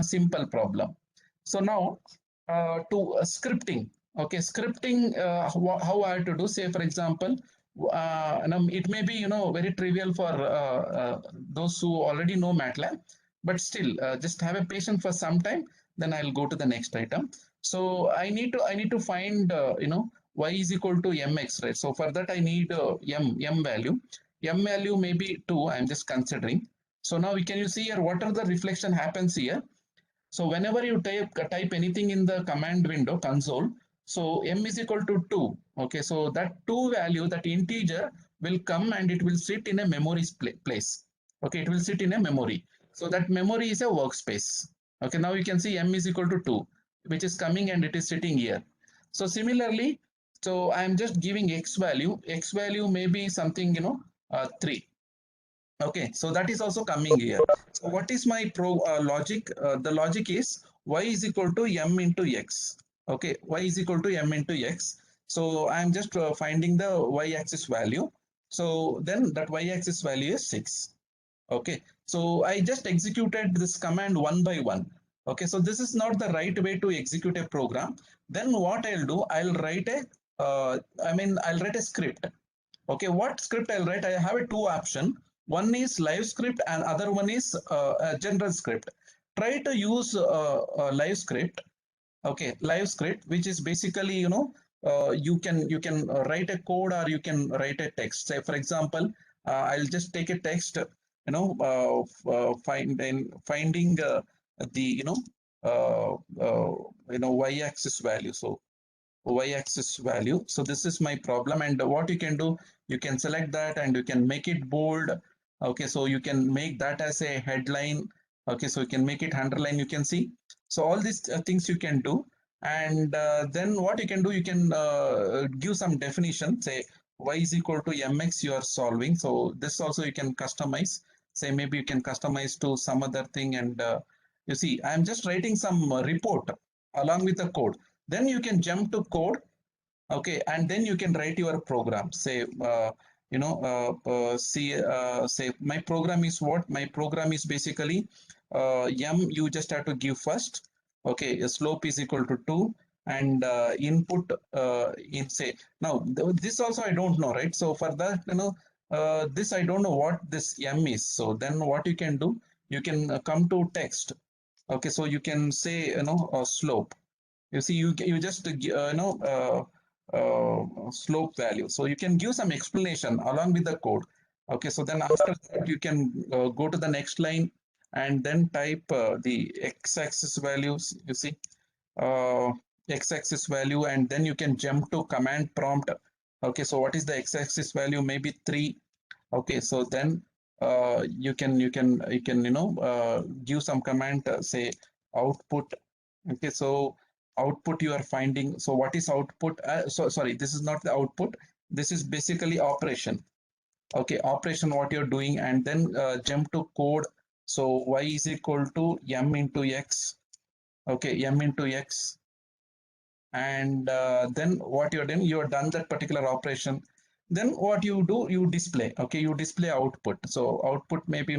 simple problem. So now to scripting. Okay, scripting. How I have to do? Say for example, it may be very trivial for those who already know MATLAB, but still just have a patience for some time. Then I'll go to the next item. So I need to find y is equal to mx, right? So for that I need m value. M value may be 2. I'm just considering. So now can you see here what are the reflection happens here? So whenever you type anything in the command window console, so m is equal to 2. Okay, so that 2 value, that integer will come and it will sit in a memory place. Okay, it will sit in a memory. So that memory is a workspace. Okay, now you can see m is equal to 2, which is coming and it is sitting here. So similarly, so I'm just giving x value. X value may be something 3. Okay, so that is also coming here. So what is my logic? The logic is y is equal to m into x. Okay, y is equal to m into x. So I'm just finding the y-axis value. So then that y-axis value is 6. Okay, so I just executed this command one by one. Okay, so this is not the right way to execute a program. Then what I'll do, I'll write a script. Okay, what script I'll write? I have a 2 option. One is live script and other one is a general script. Try to use a live script. Okay, live script, which is basically you can write a code or you can write a text. Say for example, I'll just take a text. Finding the y-axis value. So y-axis value. So this is my problem, and what you can do, you can select that and you can make it bold. Okay, so you can make that as a headline. Okay, so you can make it underline. You can see. So all these things you can do, and then what you can do, you can give some definition. Say y is equal to mx. You are solving. So this also you can customize. Say maybe you can customize to some other thing, and you see, I am just writing some report along with the code. Then you can jump to code, okay, and then you can write your program. Say, say my program is what? My program is basically m. You just have to give first. Okay, slope is equal to 2, and input in say. Now this also I don't know, right? So for that, this I don't know what this m is. So then what you can do? You can come to text. Okay, so you can say slope. You see, you just slope value. So you can give some explanation along with the code. Okay, so then after that you can go to the next line and then type the x-axis values. You see, x-axis value, and then you can jump to command prompt. Okay, so what is the x-axis value? Maybe 3. Okay, so then you can give some command. Say output. Okay, so output you are finding. So what is output? Sorry, this is not the output. This is basically operation. Okay, operation what you're doing, and then jump to code. So y is equal to m into x. Okay, m into x. And then what you're doing, you're done that particular operation. Then what you do, you display. Okay, you display output. So output maybe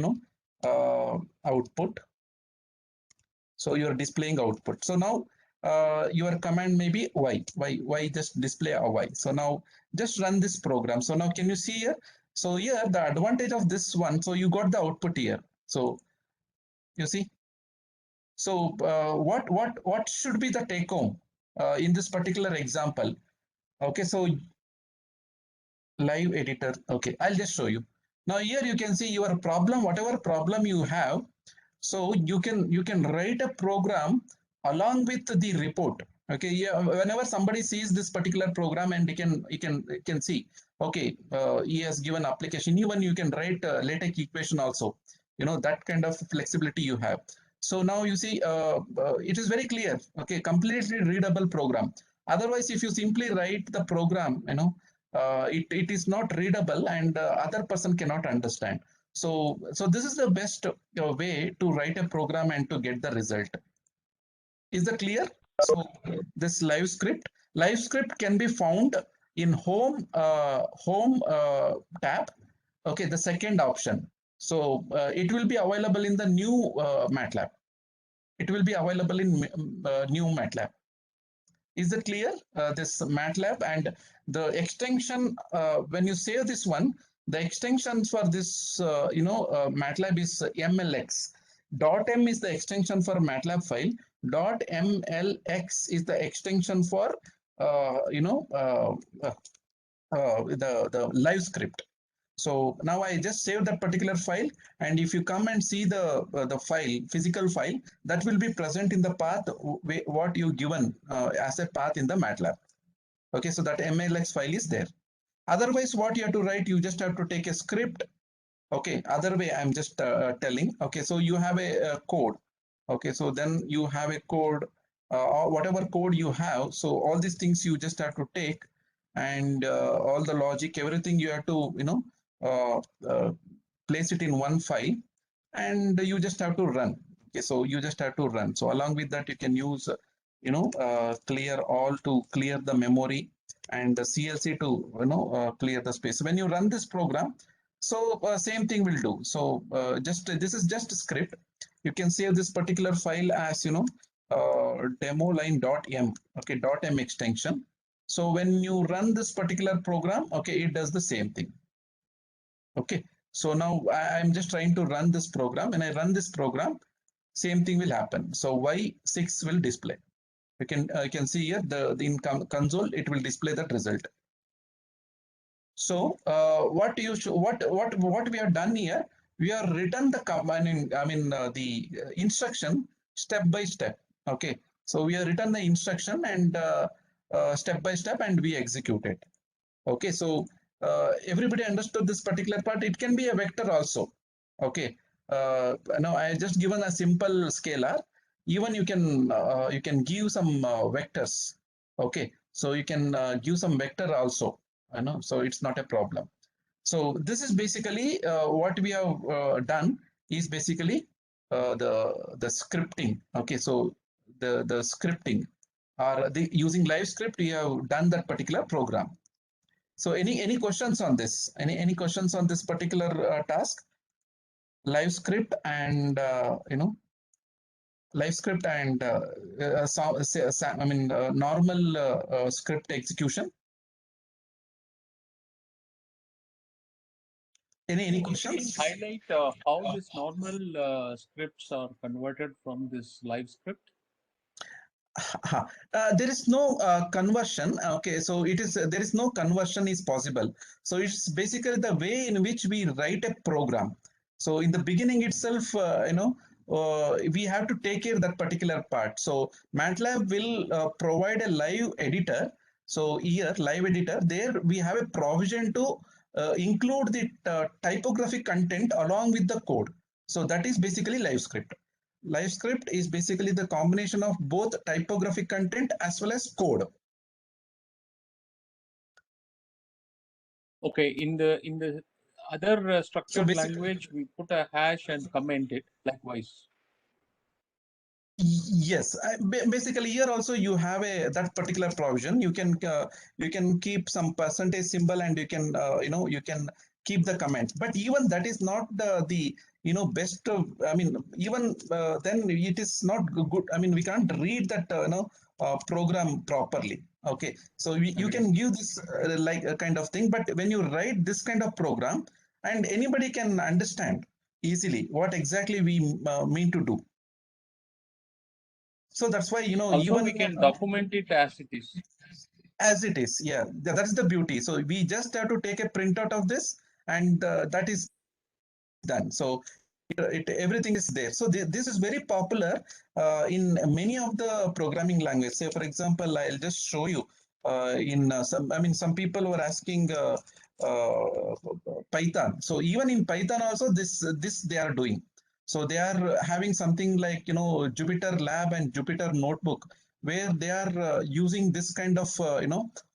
output. So you're displaying output. So now your command may be y just display a y. So now just run this program. So now can you see here? So here the advantage of this one, so you got the output here. So you see. So what should be the take home in this particular example? Okay, so live editor. Okay, I'll just show you. Now here you can see your problem, whatever problem you have. So you can write a program along with the report. Okay, yeah, whenever somebody sees this particular program, and he can see, okay, he has given application. Even you can write LaTeX equation also. That kind of flexibility you have. So now you see, it is very clear. Okay, completely readable program. Otherwise, if you simply write the program, it is not readable, and other person cannot understand. So this is the best way to write a program and to get the result. Is that clear? So this live script can be found in home tab. Okay, the second option. So it will be available in the new MATLAB. It will be available in new MATLAB. Is it clear? This MATLAB and the extension, when you save this one, the extension for this, MATLAB is MLX. .m is the extension for MATLAB file. .mlx is the extension for, the live script. So now I just saved that particular file, and if you come and see the file, physical file, that will be present in the path what you given as a path in the MATLAB. Okay, so that MLX file is there. Otherwise, what you have to write, you just have to take a script. Okay, other way I'm just telling. Okay, so you have a code. Okay, so then you have a code, or whatever code you have. So all these things you just have to take, and all the logic, everything you have to, place it in one file, and you just have to run. Okay, so you just have to run. So along with that, you can use, clear all to clear the memory, and the CLC to, clear the space. When you run this program, so same thing will do. So this is just a script. You can save this particular file as, demoline.m. Okay, .m extension. So when you run this particular program, okay, it does the same thing. Okay, so now I'm just trying to run this program. When I run this program, same thing will happen. So Y6 will display. You can see here the in console, it will display that result. So what we have done here, we have written the the instruction step by step. Okay, so we have written the instruction and step by step, and we execute it. Okay, so everybody understood this particular part. It can be a vector also. Okay, now I just given a simple scalar. Even you can give some vectors. Okay, so you can give some vector also. So it's not a problem. So this is basically what we have done is basically the scripting. Okay, so the scripting, or using live script, we have done that particular program. So any questions on this? Any questions on this particular task? Live script and live script and normal script execution. Any questions? Highlight how this normal scripts are converted from this live script. There is no conversion. Okay, so there is no conversion is possible. So it's basically the way in which we write a program. So in the beginning itself, we have to take care of that particular part. So MATLAB will provide a live editor. So here, live editor, there we have a provision to include the typographic content along with the code. So that is basically live script. Live script is basically the combination of both typographic content as well as code. Okay, in the other structured language, we put a hash and comment it likewise. Yes, basically here also you have that particular provision. You can keep some percentage symbol, and you can you can keep the comment. But even that is not the best. Even then it is not good. I mean, we can't read that program properly. Okay, so you can give this like a kind of thing. But when you write this kind of program, and anybody can understand easily what exactly we mean to do. So that's why also even we can document it as it is. As it is, yeah, that's the beauty. So we just have to take a printout of this, and that is done. So everything is there. So this is very popular in many of the programming languages. Say, for example, I'll just show you in some people were asking Python. So even in Python also this they are doing. So they are having something like, Jupyter Lab and Jupyter Notebook, where they are using this kind of,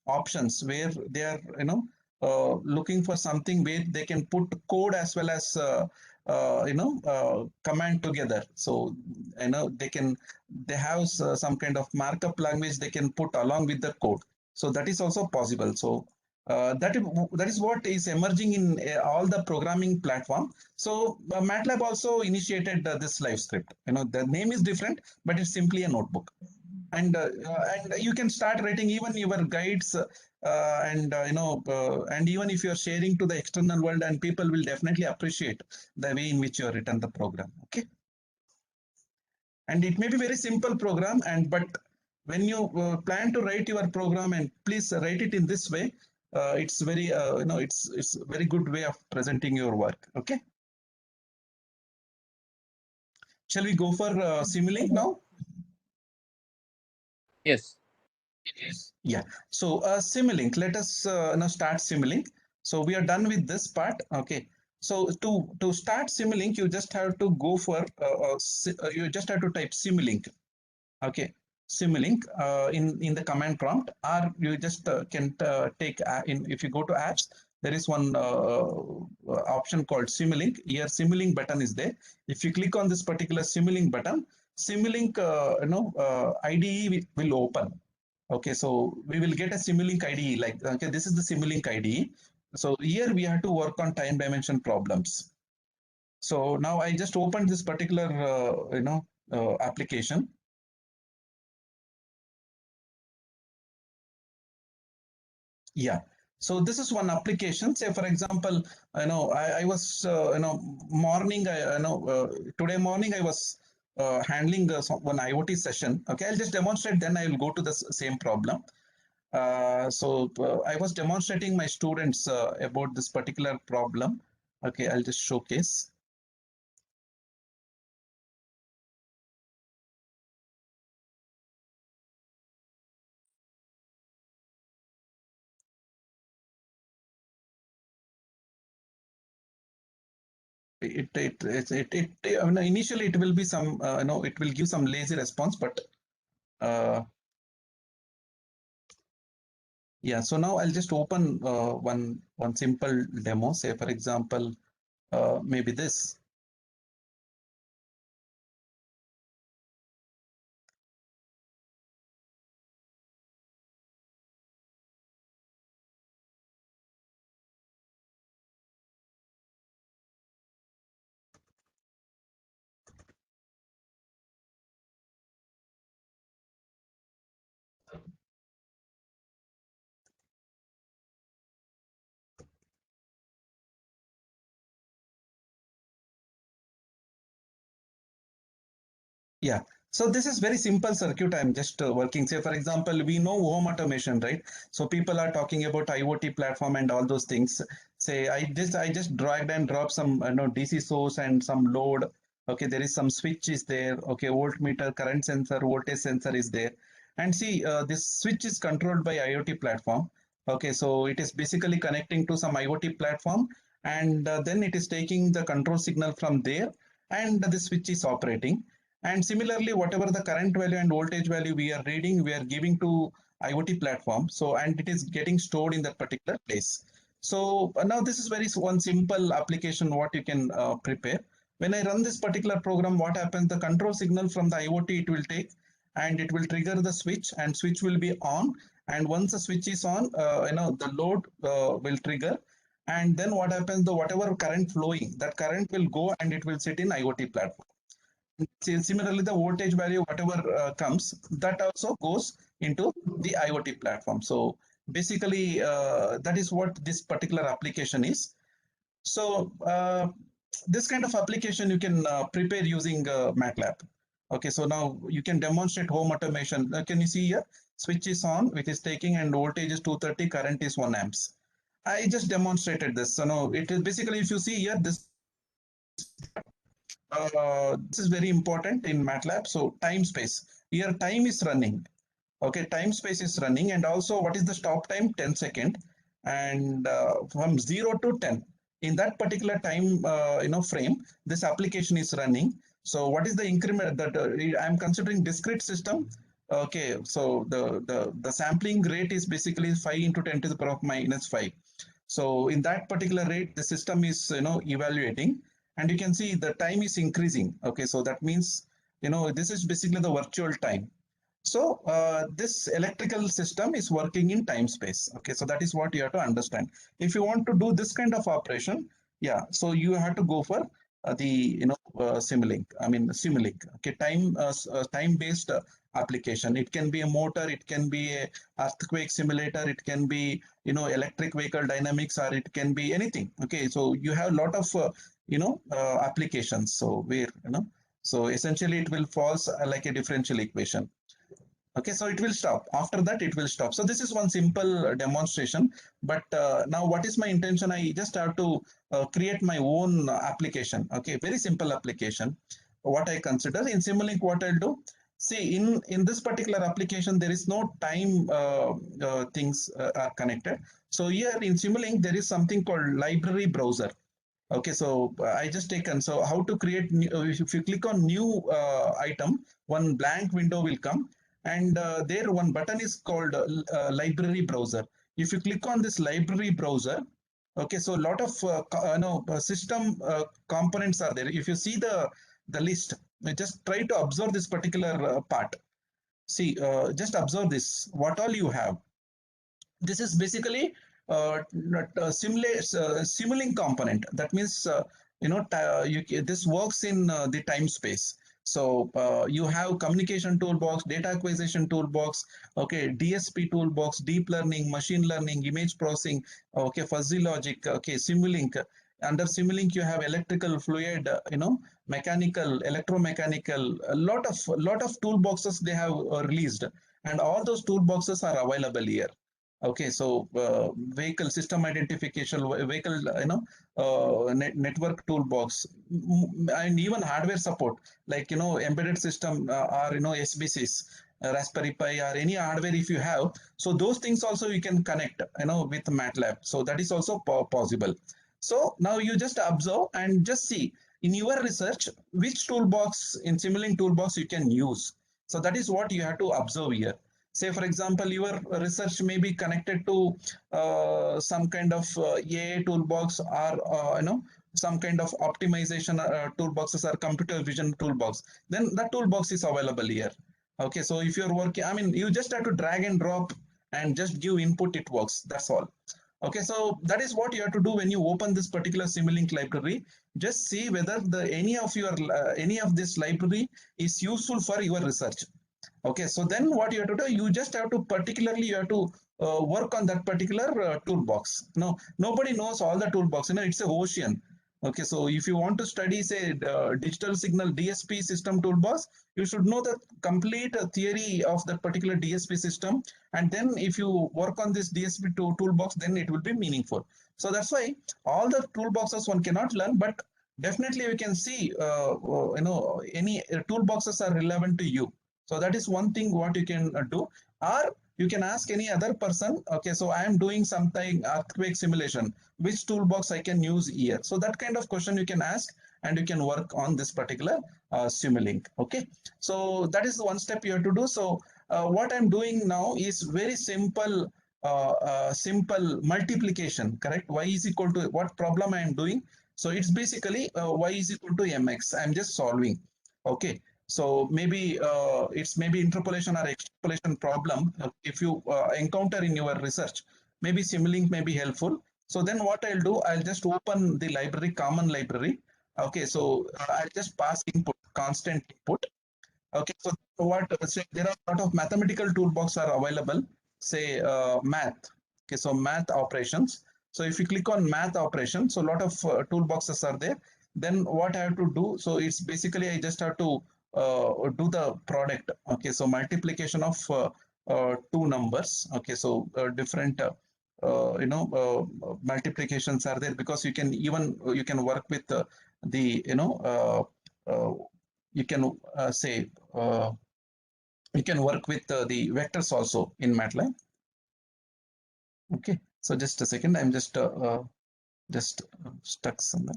options where they are, looking for something where they can put code as well as, command together. So, they have some kind of markup language they can put along with the code. So that is also possible. So that is what is emerging in all the programming platform. So MATLAB also initiated this live script. The name is different, but it's simply a notebook. And you can start writing even your guides, and even if you're sharing to the external world, and people will definitely appreciate the way in which you have written the program. Okay. And it may be very simple program, but when you plan to write your program, and please write it in this way, it's very it's a very good way of presenting your work. Okay. Shall we go for Simulink now? Yes. Yeah. So Simulink, let us now start Simulink. So we are done with this part. Okay. So to start Simulink, you just have to go for you just have to type Simulink. Okay. Simulink in the command prompt, or you just can take if you go to apps, there is one option called Simulink. Here Simulink button is there. If you click on this particular Simulink button, Simulink IDE will open. Okay, so we will get a Simulink IDE, like, okay, this is the Simulink IDE. So here we have to work on time dimension problems. So now I just opened this particular application. Yeah. So this is one application. Say, for example, I was, morning, today morning I was handling one IoT session. Okay, I'll just demonstrate, then I will go to the same problem. So I was demonstrating my students about this particular problem. Okay, I'll just showcase. Initially it will be some, it will give some lazy response, but yeah. So now I'll just open one simple demo. Say, for example, maybe this. Yeah. So this is very simple circuit I'm just working. Say, for example, we know home automation, right? So people are talking about IoT platform and all those things. Say, I just dragged and dropped some DC source and some load. Okay, there is some switch is there. Okay, voltmeter, current sensor, voltage sensor is there. And see, this switch is controlled by IoT platform. Okay, so it is basically connecting to some IoT platform, and then it is taking the control signal from there, and the switch is operating. And similarly, whatever the current value and voltage value we are reading, we are giving to IoT platform. So, and it is getting stored in that particular place. So now this is one simple application what you can prepare. When I run this particular program, what happens? The control signal from the IoT it will take, and it will trigger the switch, and switch will be on. And once the switch is on, the load will trigger. And then what happens? The whatever current flowing, that current will go and it will sit in IoT platform. Similarly, the voltage value, whatever comes, that also goes into the IoT platform. So basically, that is what this particular application is. So this kind of application you can prepare using MATLAB. Okay, so now you can demonstrate home automation. Can you see here? Switch is on, which is taking, and voltage is 230, current is 1 amps. I just demonstrated this. So now it is basically, if you see here, this is very important in MATLAB. So time space, here time is running. Okay, time space is running, and also what is the stop time? 10 seconds. And from 0 to 10. in that particular time frame, this application is running. So what is the increment that I'm considering discrete system? Okay, so the sampling rate is basically 5 into 10 to the power of minus 5. So in that particular rate, the system is evaluating, and you can see the time is increasing. Okay, so that means this is basically the virtual time. So this electrical system is working in time space. Okay, so that is what you have to understand. If you want to do this kind of operation, yeah, so you have to go for the Simulink. I mean Simulink. Okay, time based application. It can be a motor, it can be a earthquake simulator, it can be electric vehicle dynamics, or it can be anything. Okay, so you have a lot of applications. So where so essentially it will falls like a differential equation. Okay, so it will stop. After that, it will stop. So this is one simple demonstration. But now what is my intention? I just have to create my own application. Okay, very simple application. What I consider in Simulink, what I'll do? See, in this particular application, there is no time things are connected. So here in Simulink, there is something called library browser. Okay, so I just taken, so how to create new, if you click on new item, one blank window will come, and there one button is called library browser. If you click on this library browser, okay, so a lot of system components are there. If you see the list, just try to observe this particular part. See, just observe this, what all you have. This is basically Simulink component. That means this works in the time space. So you have communication toolbox, data acquisition toolbox, okay, DSP toolbox, deep learning, machine learning, image processing, okay, fuzzy logic, okay, Simulink. Under Simulink, you have electrical, fluid, mechanical, electromechanical, a lot of toolboxes they have released, and all those toolboxes are available here. Okay, so vehicle system identification, vehicle, network toolbox, and even hardware support, like embedded system or SBCs, Raspberry Pi, or any hardware if you have. So those things also you can connect, with MATLAB. So that is also possible. So now you just observe and just see in your research which toolbox in Simulink toolbox you can use. So that is what you have to observe here. Say, for example, your research may be connected to some kind of AI toolbox, or some kind of optimization toolboxes or computer vision toolbox. Then that toolbox is available here. Okay, so if you're working, I mean, you just have to drag and drop and just give input, it works. That's all. Okay, so that is what you have to do when you open this particular Simulink library. Just see whether any of this library is useful for your research. Okay, so then what you have to do, you just have to work on that particular toolbox. No, nobody knows all the toolbox. It's a ocean. Okay, so if you want to study, say, digital signal DSP system toolbox, you should know the complete theory of that particular DSP system. And then if you work on this DSP toolbox, then it will be meaningful. So that's why all the toolboxes one cannot learn, but definitely we can see, any toolboxes are relevant to you. So that is one thing what you can do. Or you can ask any other person, okay, so I am doing something earthquake simulation, which toolbox I can use here. So that kind of question you can ask, and you can work on this particular Simulink. Okay, so that is the one step you have to do. So what I'm doing now is very simple, simple multiplication, correct? Y is equal to what problem I am doing. So it's basically y is equal to mx. I'm just solving. Okay. So maybe it's maybe interpolation or extrapolation problem. If you encounter in your research, maybe Simulink may be helpful. So then what I'll do, I'll just open the library, common library. Okay, so I'll just pass input, constant input. Okay, so what, say there are a lot of mathematical toolbox are available, say math. Okay, so math operations. So if you click on math operations, so a lot of toolboxes are there. Then what I have to do, so it's basically I just have to do the product. Okay, so multiplication of two numbers. Okay, so different multiplications are there, because you can work with you can say you can work with the vectors also in MATLAB. Okay, so just a second, I'm just just stuck somewhere.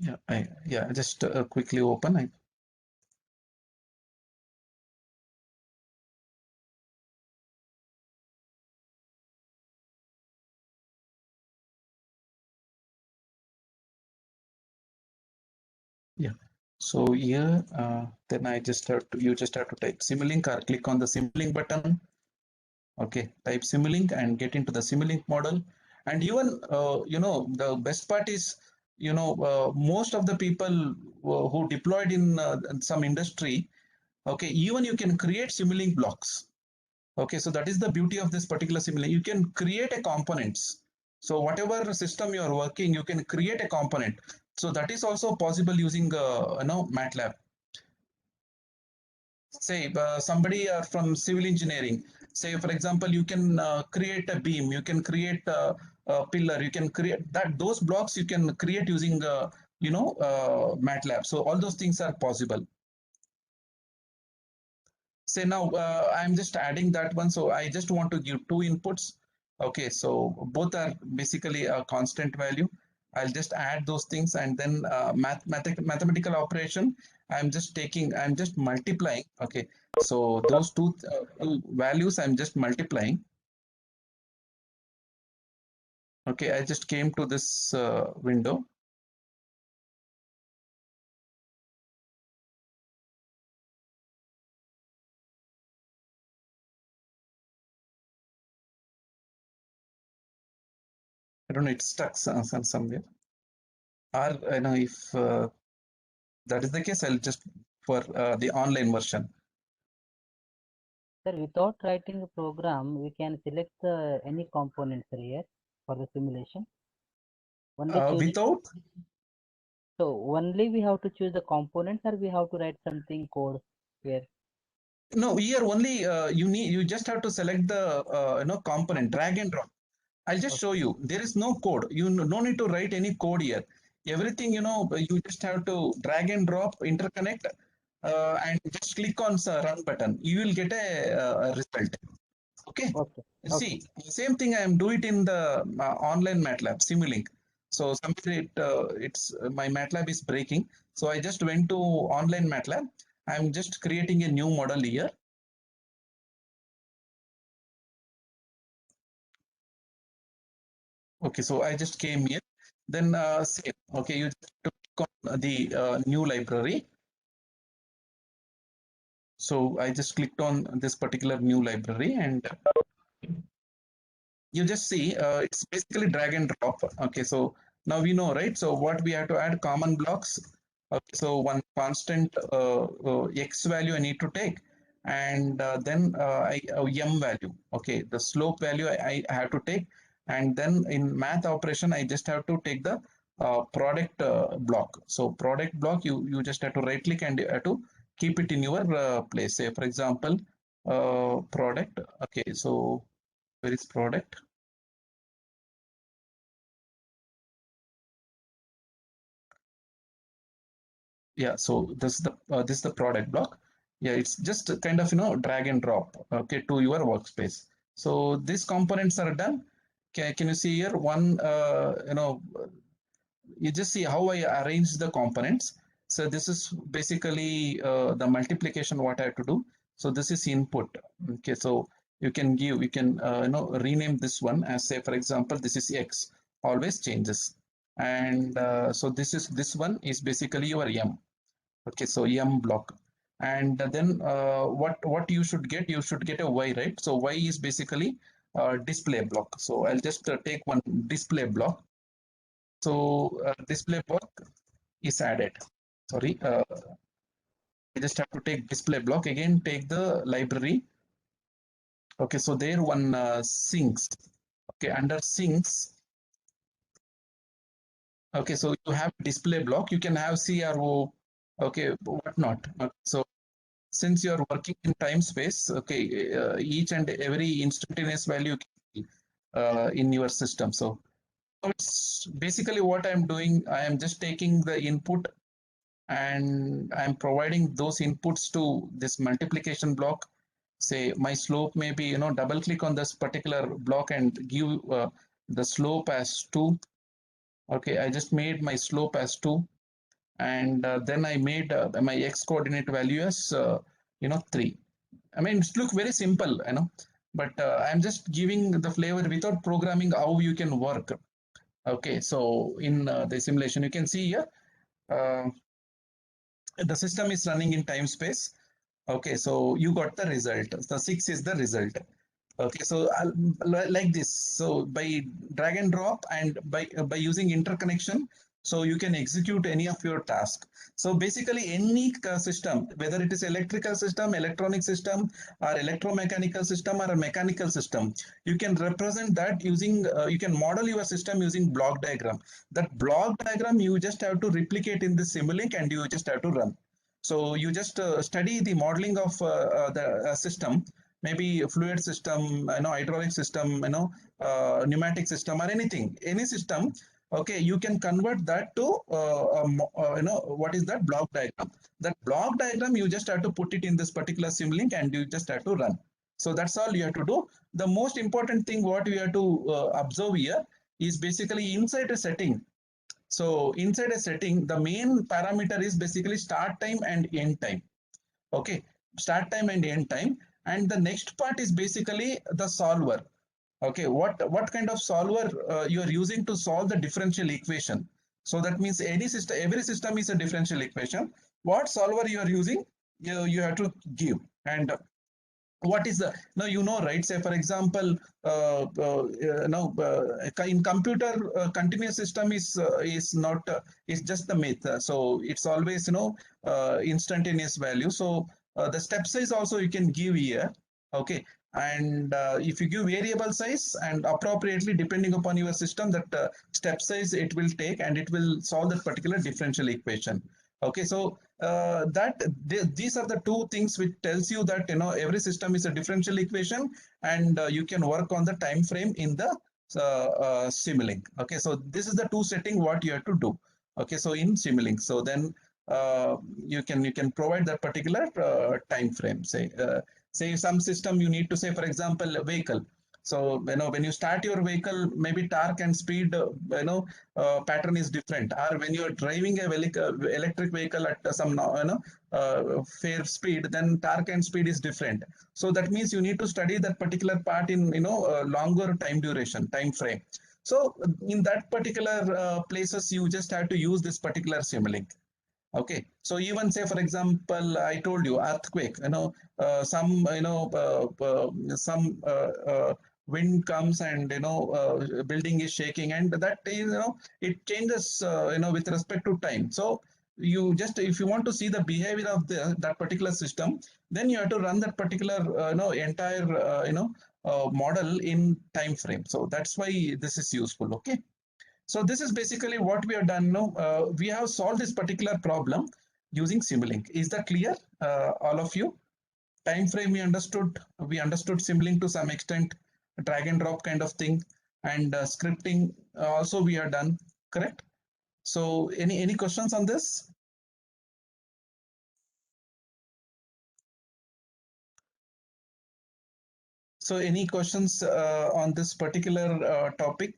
Yeah, I just quickly open. Yeah. So here, then I just have to, you just have to type Simulink or click on the Simulink button. Okay, type Simulink and get into the Simulink model. And even, the best part is, most of the people who deployed in some industry, okay, even you can create Simulink blocks. Okay, so that is the beauty of this particular Simulink. You can create a components. So whatever system you are working, you can create a component. So that is also possible using, MATLAB. Say somebody from civil engineering, say for example, you can create a beam, you can create a pillar, you can create that, those blocks you can create using MATLAB. So all those things are possible. Say now I'm just adding that one, so I just want to give two inputs. Okay, so both are basically a constant value. I'll just add those things, and then mathematical operation, I'm just multiplying. Okay, so those two values I'm just multiplying. Okay, I just came to this window. I don't know, it's stuck somewhere. Or if that is the case, I'll just for the online version. Sir, without writing a program, we can select any components here for the simulation. Only Without? So only we have to choose the components, or we have to write something code here? No, here only you just have to select the component, drag and drop. I'll just show you. There is no code. You no need to write any code here. Everything, you just have to drag and drop, interconnect, and just click on the run button. You will get a result. Okay. See, same thing I am doing it in the online MATLAB Simulink. So something it's my MATLAB is breaking. So I just went to online MATLAB. I'm just creating a new model here. Okay, so I just came here. Then save. Okay, you just click on the new library. So I just clicked on this particular new library, and you just see it's basically drag and drop. Okay, so now we know, right? So what we have to add common blocks. Okay, so one constant x value I need to take, and then m value. Okay, the slope value I have to take, and then in math operation I just have to take the product block. So product block, you just have to right click and you have to keep it in your place. Say for example, product. Okay, so where is product? Yeah, so this is the product block. Yeah, it's just a kind of drag and drop, okay, to your workspace. So these components are done. Can you see here one you just see how I arrange the components. So this is basically the multiplication what I have to do. So this is input. Okay, so you can rename this one as, say for example, this is x, always changes. And so this one is basically your m. Okay, so m block. And then what you should get a y, right? So y is basically display block. So I'll just take one display block. So display block is added. Sorry, I just have to take display block again, take the library. Okay, so there one sinks. Okay, under sinks. Okay, so you have display block, you can have CRO, okay, whatnot. So since you are working in time space, okay, each and every instantaneous value in your system. So it's basically what I'm doing. I am just taking the input and I'm providing those inputs to this multiplication block. Say my slope may be, double click on this particular block and give the slope as 2. Okay, I just made my slope as 2, and then I made my x coordinate value as 3. I mean, it's look very simple, but I'm just giving the flavor without programming how you can work. Okay, so in the simulation, you can see here the system is running in time space. Okay, so you got the result. The 6 is the result. Okay, so like this. So by drag and drop and by using interconnection, so you can execute any of your task. So basically any system, whether it is electrical system, electronic system, or electromechanical system, or a mechanical system, you can represent that using, you can model your system using block diagram. That block diagram you just have to replicate in the Simulink and you just have to run. So you just study the modeling of the system, maybe a fluid system, hydraulic system, pneumatic system, or anything, any system. Okay, you can convert that to what is that block diagram. That block diagram you just have to put it in this particular Simulink and you just have to run. So that's all you have to do. The most important thing what we have to observe here is basically inside a setting. So inside a setting, the main parameter is basically start time and end time. Okay, start time and end time. And the next part is basically the solver. Okay, what kind of solver you are using to solve the differential equation. So that means any system, every system is a differential equation. What solver you are using, you have to give. And what is the, now right, say for example, in computer, continuous system is not, it's just the myth. So it's always instantaneous value. So the step size also you can give here. Okay, and if you give variable size and appropriately depending upon your system, that step size it will take and it will solve that particular differential equation. Okay, so these are the two things which tells you that every system is a differential equation, and you can work on the time frame in the Simulink. Okay, so this is the two setting what you have to do. Okay, so in Simulink, so then you can provide that particular time frame. Say some system you need to say, for example, a vehicle. So when you start your vehicle, maybe torque and speed pattern is different. Or when you are driving a electric vehicle at some fair speed, then torque and speed is different. So that means you need to study that particular part in longer time duration, time frame. So in that particular places, you just have to use this particular Simulink. Okay, so even say for example, I told you earthquake. Some wind comes and building is shaking, and that it changes with respect to time. So you just, if you want to see the behavior of that particular system, then you have to run that particular entire model in time frame. So that's why this is useful. Okay. So this is basically what we have done now. We have solved this particular problem using Simulink. Is that clear, all of you? Time frame we understood Simulink to some extent, drag and drop kind of thing, and scripting also we have done, correct? So any questions on this? So any questions on this particular topic?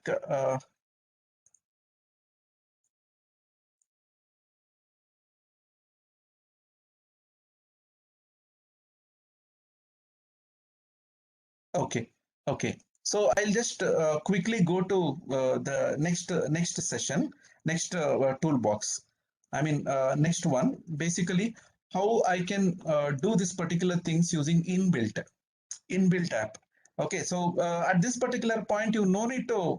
Okay. So I'll just quickly go to the next session, next toolbox. I mean, next one. Basically, how I can do this particular things using inbuilt app. Okay. So at this particular point, you no need to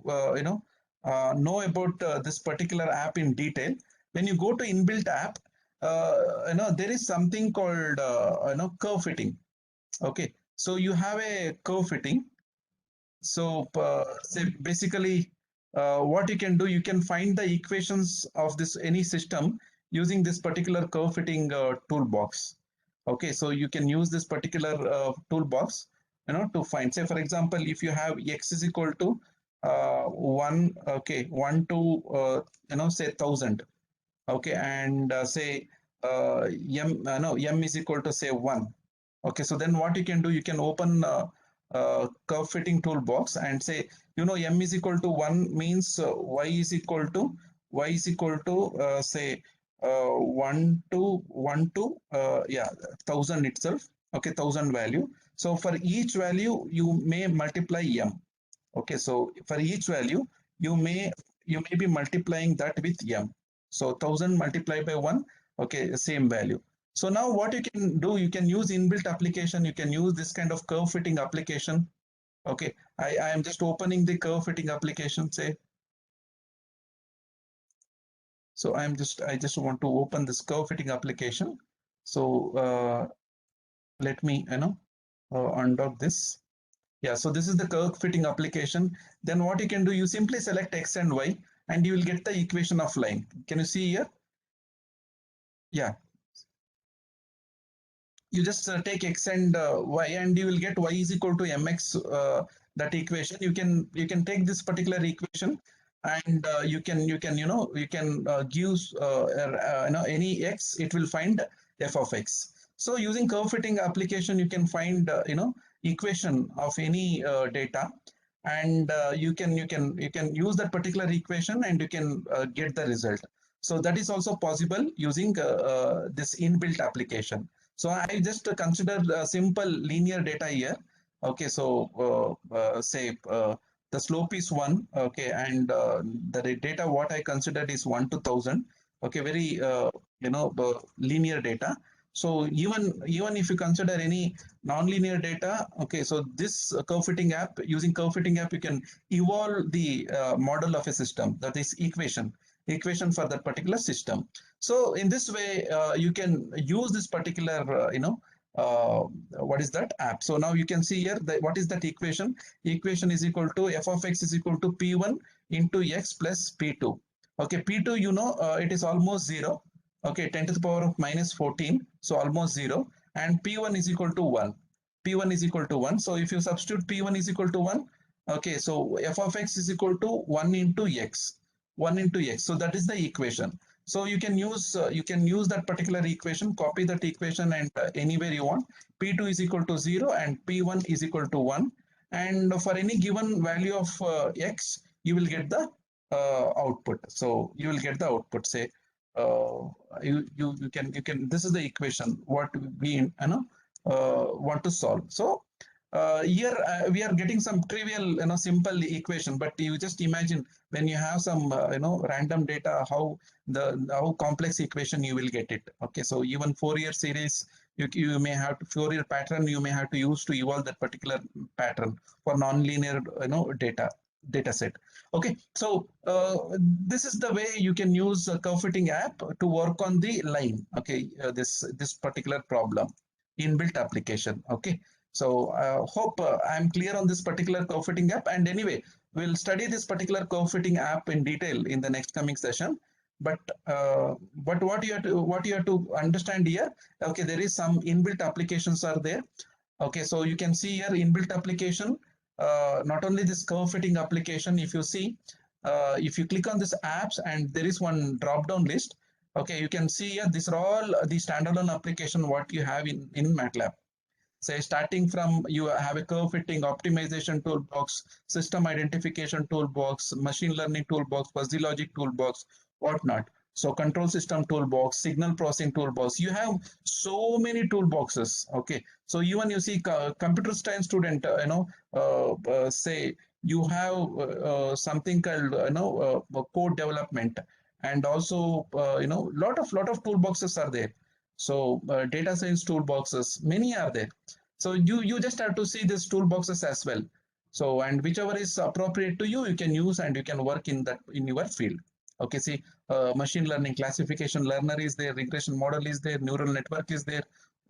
know about this particular app in detail. When you go to inbuilt app, there is something called curve fitting. Okay. So you have a curve fitting. So basically what you can do, you can find the equations of this any system using this particular curve fitting toolbox. Okay, so you can use this particular toolbox to find, say for example, if you have x is equal to 1 to say 1000. Okay, and say m is equal to say 1. Okay, so then what you can do, you can open curve fitting toolbox and say, m is equal to 1 means y is equal to say 1 to 1000 itself. Okay, 1000 value. So for each value you may multiply m. Okay, so for each value you may be multiplying that with m. So 1000 multiplied by 1, okay, same value. So now what you can do, you can use inbuilt application, you can use this kind of curve fitting application. Okay, I am just opening the curve fitting application, say. So I just want to open this curve fitting application. So let me undock this. Yeah, so this is the curve fitting application. Then what you can do, you simply select x and y and you will get the equation of line. Can you see here? Yeah. You just take x and y and you will get y is equal to mx, that equation. You can take this particular equation and you can give any x, it will find f of x. So using curve fitting application, you can find equation of any data, and you can use that particular equation and you can get the result. So that is also possible using this inbuilt application. So I just consider simple linear data here. Okay, so say the slope is 1. Okay, and the data what I considered is 1 to 1000. Okay, very linear data. So even if you consider any nonlinear data, okay, so this curve fitting app, using curve fitting app, you can evolve the model of a system, that is equation for that particular system. So in this way, you can use this particular, what is that app? So now you can see here that what is that equation? Equation is equal to f of x is equal to p1 into x plus p2. Okay, p2, it is almost 0. Okay, 10 to the power of minus 14, so almost 0. And p1 is equal to 1. P1 is equal to 1. So if you substitute p1 is equal to 1, okay, so f of x is equal to 1 into x. 1 into x. So that is the equation. So you can use that particular equation, copy that equation, and anywhere you want. P2 is equal to 0 and P1 is equal to 1. And for any given value of x, you will get the output. So you will get the output. Say you can. This is the equation what we want to solve. So here we are getting some trivial, simple equation, but you just imagine when you have some, random data, how complex equation you will get it. Okay, so even Fourier series, you may have to, Fourier pattern, you may have to use to evolve that particular pattern for nonlinear, data set. Okay, so this is the way you can use a curve fitting app to work on the line. Okay, this particular problem, inbuilt application. Okay. So I hope I'm clear on this particular curve fitting app. And anyway, we'll study this particular curve fitting app in detail in the next coming session. But what you have to understand here, okay, there is some inbuilt applications are there. Okay, so you can see here inbuilt application. Not only this curve fitting application, if you see, if you click on this apps and there is one drop down list. Okay, you can see here these are all the standalone application what you have in MATLAB. Say starting from, you have a curve fitting optimization toolbox, system identification toolbox, machine learning toolbox, fuzzy logic toolbox, whatnot. So control system toolbox, signal processing toolbox. You have so many toolboxes. Okay, so even you see computer science student, say you have something called code development, and also lot of toolboxes are there. So data science toolboxes, many are there. So you just have to see these toolboxes as well. So, and whichever is appropriate to you, you can use and you can work in your field. Okay, see, machine learning classification learner is there, regression model is there, neural network is there,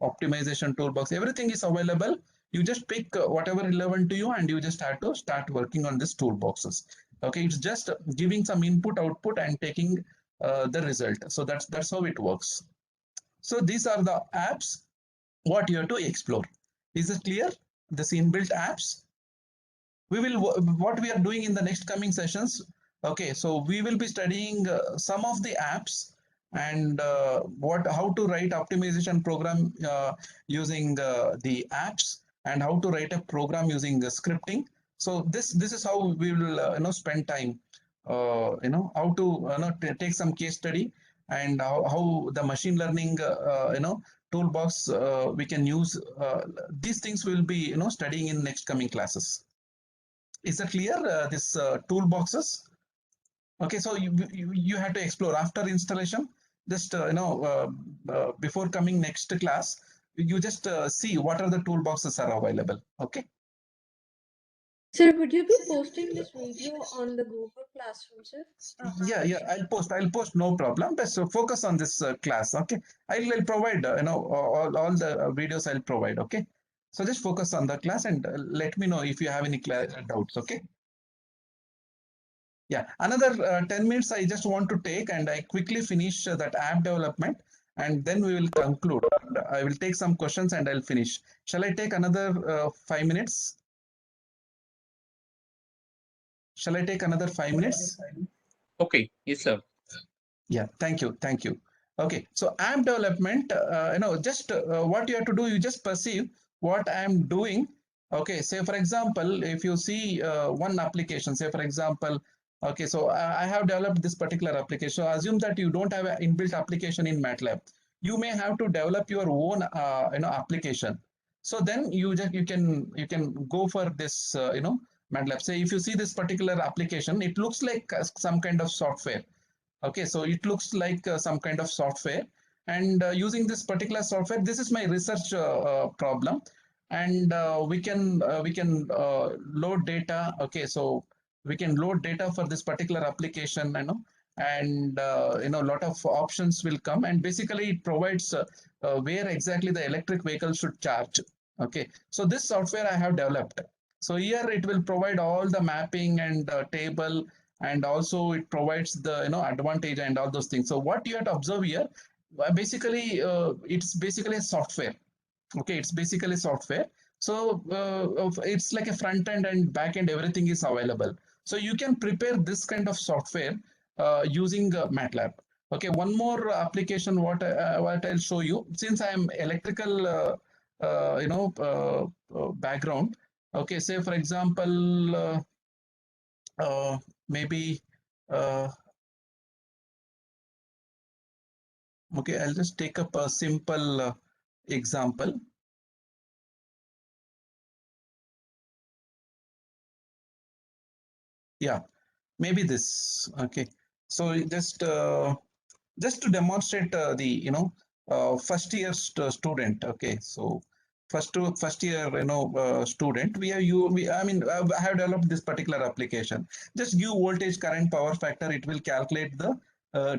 optimization toolbox, everything is available. You just pick whatever relevant to you and you just have to start working on these toolboxes. Okay, it's just giving some input, output, and taking the result. So that's how it works. So these are the apps what you have to explore. Is it clear? This inbuilt apps. What we are doing in the next coming sessions. Okay, so we will be studying some of the apps and how to write optimization program using the apps, and how to write a program using scripting. So this is how we will spend time. How to take some case study, and how the machine learning toolbox we can use. These things we will be studying in next coming classes. Is that clear? This toolboxes. Okay, so you have to explore after installation. Just before coming next class, you just see what are the toolboxes are available. Okay. Sir, would you be posting this video on the Google Classroom, sir? Yeah, I'll post, no problem. But so focus on this class. Okay, I'll provide all the videos I'll provide. Okay, so just focus on the class and let me know if you have any doubts. Okay. Yeah, another 10 minutes I just want to take, and I quickly finish that app development, and then we will conclude. I will take some questions and I'll finish. Shall I take another 5 minutes? Shall I take another 5 minutes? Okay, yes, sir. Yeah, thank you. Okay, so app development, just what you have to do, you just perceive what I am doing. Okay, say for example, if you see one application, say for example, okay, so I have developed this particular application. So assume that you don't have an inbuilt application in MATLAB. You may have to develop your own application. So then you can go for this MATLAB. Say if you see this particular application, it looks like some kind of software. Okay, so it looks like some kind of software, and using this particular software, this is my research problem, and we can load data. Okay, so we can load data for this particular application, and a lot of options will come, and basically it provides where exactly the electric vehicle should charge. Okay, so this software I have developed. So here it will provide all the mapping and table, and also it provides the advantage and all those things. So what you have to observe here, basically it's basically a software. Okay, it's basically software. So it's like a front end and back end, everything is available. So you can prepare this kind of software using MATLAB. Okay, one more application what I'll show you, since I am electrical background. Okay, say for example maybe okay, I'll just take up a simple example. Yeah, maybe this. Okay, so just to demonstrate the first year student. Okay, so first year student, I have developed this particular application. Just give voltage, current, power factor, it will calculate the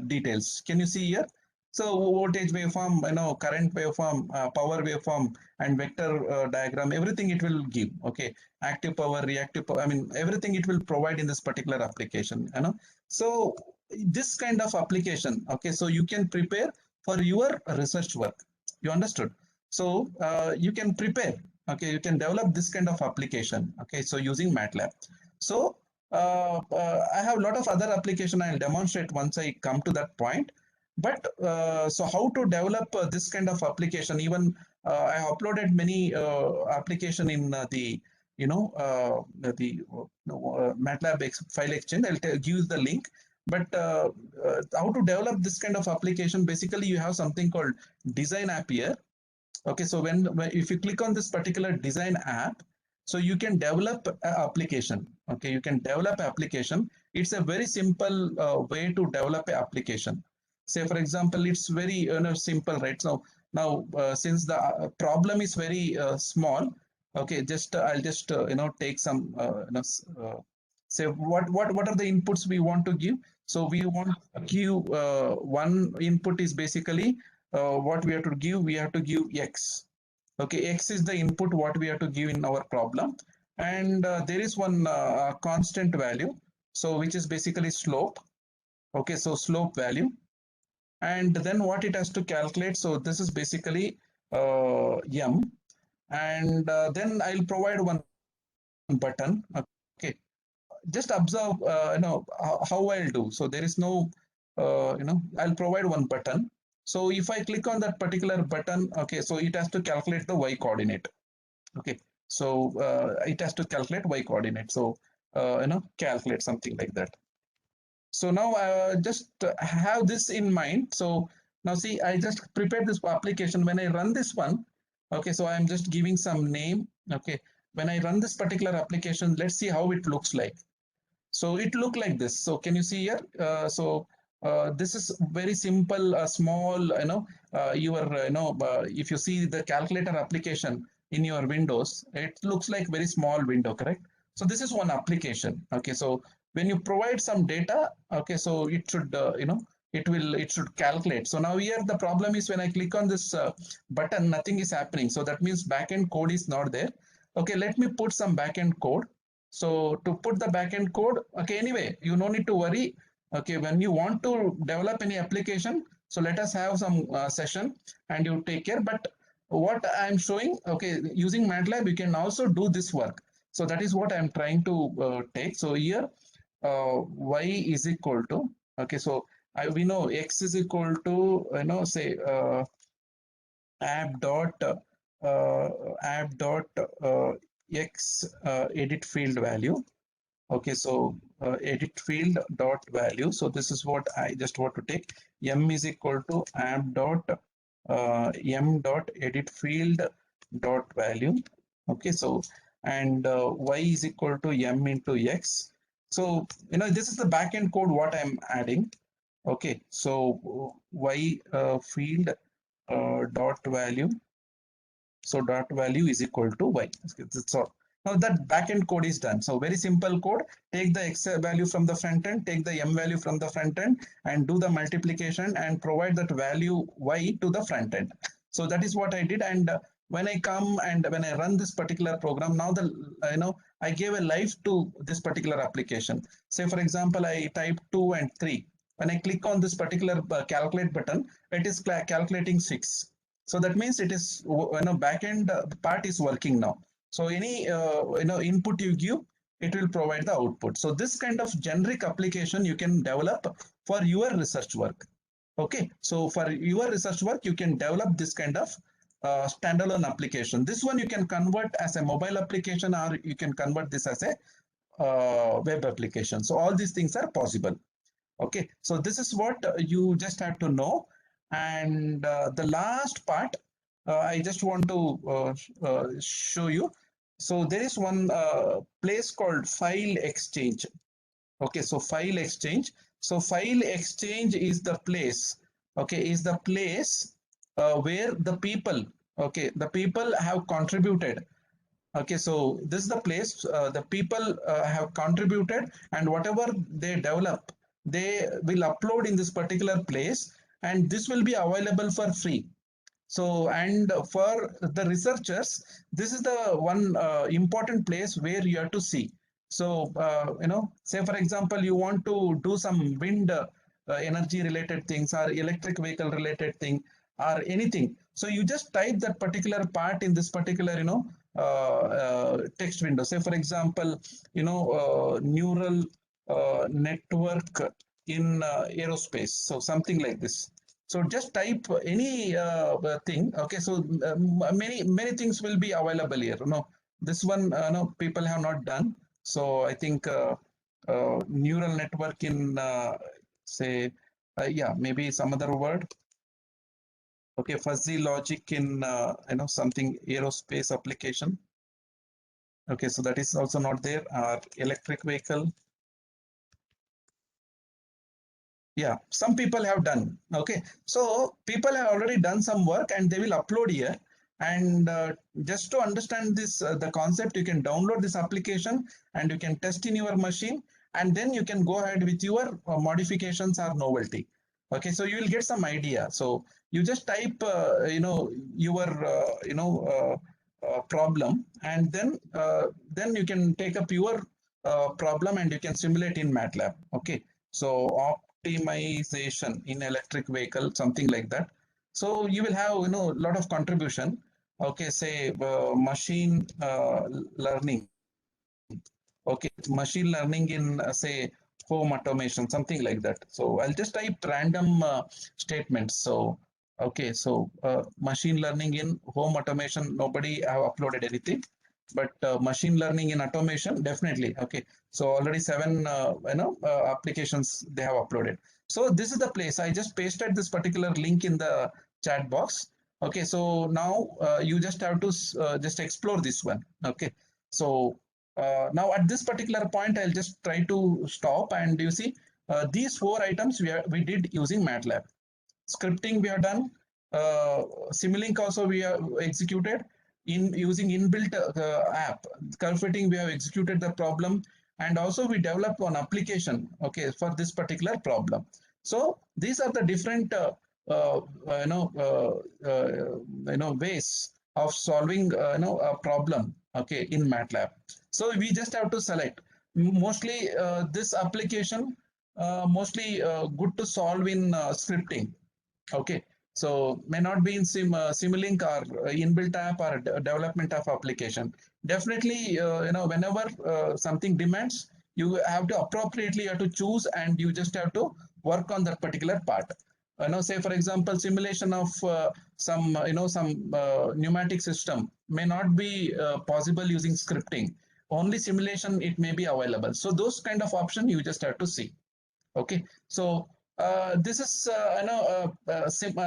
details. Can you see here? So voltage waveform, current waveform, power waveform, and vector diagram, everything it will give. Okay, active power, reactive power, everything it will provide in this particular application. So this kind of application, okay, so you can prepare for your research work. You understood? So you can prepare, okay, you can develop this kind of application, okay, so using MATLAB. So I have a lot of other application I'll demonstrate once I come to that point. But so how to develop this kind of application? Even I have uploaded many application in the MATLAB file exchange. I'll give you the link. But how to develop this kind of application? Basically, you have something called design app here. Okay, so if you click on this particular design app, so you can develop an application. Okay, you can develop application. It's a very simple way to develop an application. Say for example, it's very simple, right? So now since the problem is very small, okay, I'll just take some say what are the inputs we want to give. So we want to give one input is basically what we have to give. We have to give x. Okay, x is the input what we have to give in our problem, and there is one constant value, so which is basically slope. Okay, so slope value, and then what it has to calculate. So this is basically m, and then I'll provide one button. Okay, just observe how I'll do. So there is no I'll provide one button. So if I click on that particular button, okay, so it has to calculate the y coordinate. Okay, so it has to calculate y coordinate. So calculate something like that. So now just have this in mind. So now see, I just prepared this application. When I run this one, okay, so I'm just giving some name. Okay, when I run this particular application, let's see how it looks like. So it look like this. So can you see here? This is very simple, small, if you see the calculator application in your Windows, it looks like very small window, correct? So this is one application. Okay, so when you provide some data, okay, so it should, it should calculate. So now here the problem is when I click on this button, nothing is happening. So that means backend code is not there. Okay, let me put some backend code. So to put the backend code, okay, anyway, you no need to worry. Okay, when you want to develop any application, so let us have some session and you take care. But what I'm showing, okay, using MATLAB, you can also do this work. So that is what I'm trying to take. So here, y is equal to, okay, so we know x is equal to, say app dot x edit field value. Okay, so edit field dot value. So this is what I just want to take. M is equal to app dot m dot edit field dot value. Okay, so and y is equal to m into x. So this is the backend code what I'm adding. Okay, so y field dot value. So dot value is equal to y. That's all. Now that backend code is done. So very simple code. Take the x value from the front end, take the m value from the front end, and do the multiplication and provide that value y to the front end. So that is what I did. And when I come and when I run this particular program, now I gave a life to this particular application. Say for example, I type 2 and 3. When I click on this particular calculate button, it is calculating 6. So that means it is backend part is working now. So any input you give, it will provide the output. So this kind of generic application you can develop for your research work. Okay, so for your research work, you can develop this kind of standalone application. This one you can convert as a mobile application, or you can convert this as a web application. So all these things are possible. Okay, so this is what you just have to know. And the last part, I just want to show you. So there is one place called File Exchange. Okay, so File Exchange. So File Exchange is the place. Okay, is the place where the people. Okay, the people have contributed. Okay, so this is the place the people have contributed, and whatever they develop, they will upload in this particular place, and this will be available for free. So, and for the researchers, this is the one important place where you have to see. So, say for example, you want to do some wind energy related things, or electric vehicle related thing, or anything. So you just type that particular part in this particular, text window. Say for example, neural network in aerospace. So something like this. So just type any thing. Okay, so many things will be available here. This one people have not done. So I think neural network in say maybe some other word. Okay, fuzzy logic in something aerospace application. Okay, so that is also not there. Electric vehicle. Yeah, some people have done. Okay, so people have already done some work and they will upload here. And just to understand this, the concept, you can download this application and you can test in your machine, and then you can go ahead with your modifications or novelty. Okay, so you will get some idea. So you just type, your, problem, and then you can take up your problem and you can simulate in MATLAB. Okay, so optimization in electric vehicle, something like that. So you will have a lot of contribution. Okay, say machine learning. Okay, machine learning in say home automation, something like that. So I'll just type random statements. So, okay, so machine learning in home automation, nobody have uploaded anything, but machine learning in automation, definitely. Okay, so already 7 applications they have uploaded. So this is the place. I just pasted this particular link in the chat box. Okay, so now you just have to just explore this one. Okay, so now at this particular point, I'll just try to stop, and you see these 4 items we did using MATLAB. Scripting we have done, Simulink also we have executed in using inbuilt app. Curve fitting we have executed the problem, and also we developed one application, okay, for this particular problem. So these are the different ways of solving a problem, okay, in MATLAB. So we just have to select. Mostly this application mostly good to solve in scripting. Okay, so may not be in Simulink or inbuilt app or development of application. Definitely, whenever something demands, you have to appropriately have to choose, and you just have to work on that particular part. Say for example, simulation of some pneumatic system may not be possible using scripting. Only simulation it may be available. So those kind of option you just have to see. Okay, so this is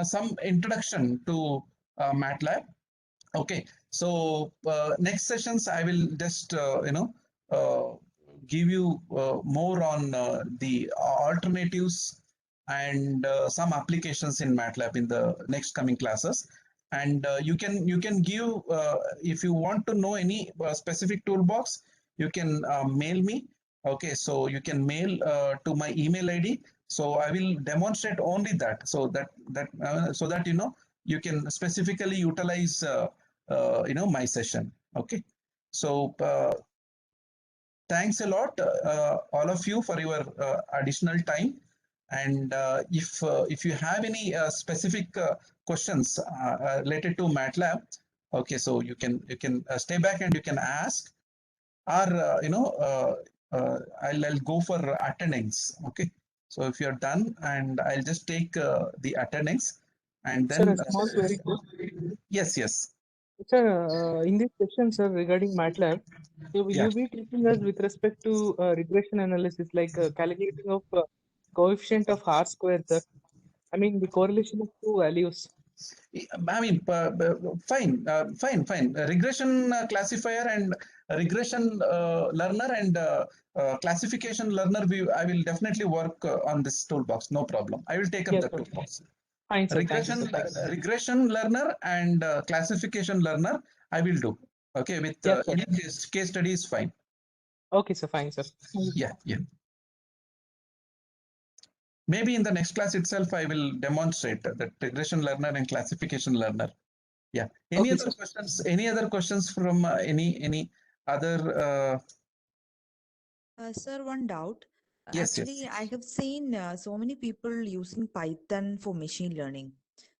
some introduction to MATLAB. Okay, so next sessions I will just give you more on the alternatives and some applications in MATLAB in the next coming classes. And you can give if you want to know any specific toolbox, you can mail me. Okay, so you can mail to my email ID. So I will demonstrate only that, so that you can specifically utilize my session. Okay, so thanks a lot all of you for your additional time. And if you have any specific questions related to MATLAB, okay, so you can stay back and you can ask, or I'll go for attendings. Okay, so if you're done, and I'll just take the attendings, and then Sir, a small query, sir. Yes. Sir, in this session, sir, regarding MATLAB, will Yeah. you be teaching us with respect to regression analysis, like calculating of coefficient of R square, sir? I mean, the correlation of 2 values. I mean, fine. Regression classifier and regression learner and classification learner, I will definitely work on this toolbox. No problem. I will take up Yes, the sir. toolbox. Fine, sir. Thank you, sir. Regression learner and classification learner, I will do. Okay, with Yes, sir. any case study is fine. Okay, sir. Fine, sir. Yeah. Maybe in the next class itself, I will demonstrate that regression learner and classification learner. Yeah. Any Okay, other sir. questions? Any other questions from any other? Sir, one doubt. Yes. Actually, I have seen so many people using Python for machine learning.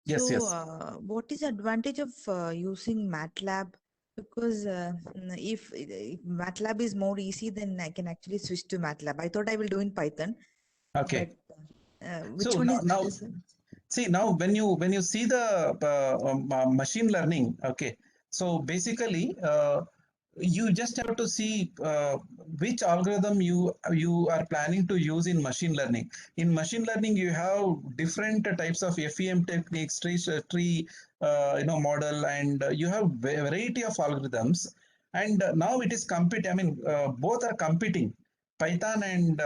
Yes. So, what is the advantage of using MATLAB? Because if MATLAB is more easy, then I can actually switch to MATLAB. I thought I will do in Python. Okay. But which So one is now, better, sir? see, now when you see the machine learning, okay, so basically you just have to see which algorithm you are planning to use in machine learning. In machine learning, you have different types of FEM techniques, tree model, and you have variety of algorithms. And now it is I mean, both are competing, Python and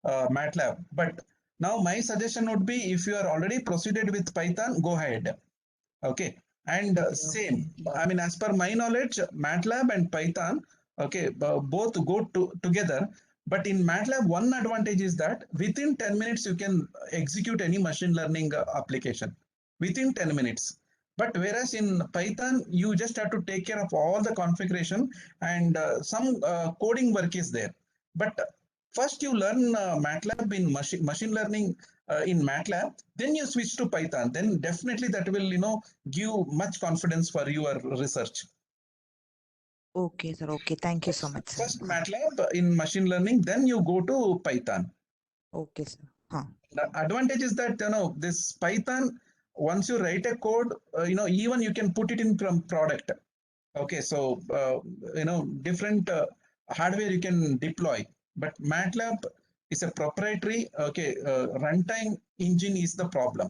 MATLAB. But now my suggestion would be, if you are already proceeded with Python, go ahead. Okay. And same, I mean, as per my knowledge, MATLAB and Python, okay, both go together. But in MATLAB, one advantage is that within 10 minutes, you can execute any machine learning application within 10 minutes. But whereas in Python, you just have to take care of all the configuration, and some coding work is there. But first you learn MATLAB in machine learning in MATLAB, then you switch to Python. Then definitely that will give much confidence for your research. Okay, sir. Okay. Thank you so much, sir. First MATLAB in machine learning, then you go to Python. Okay, sir. Huh. The advantage is that this Python, once you write a code, even you can put it in from product. Okay, so different hardware you can deploy, but MATLAB is a proprietary. Okay, runtime engine is the problem.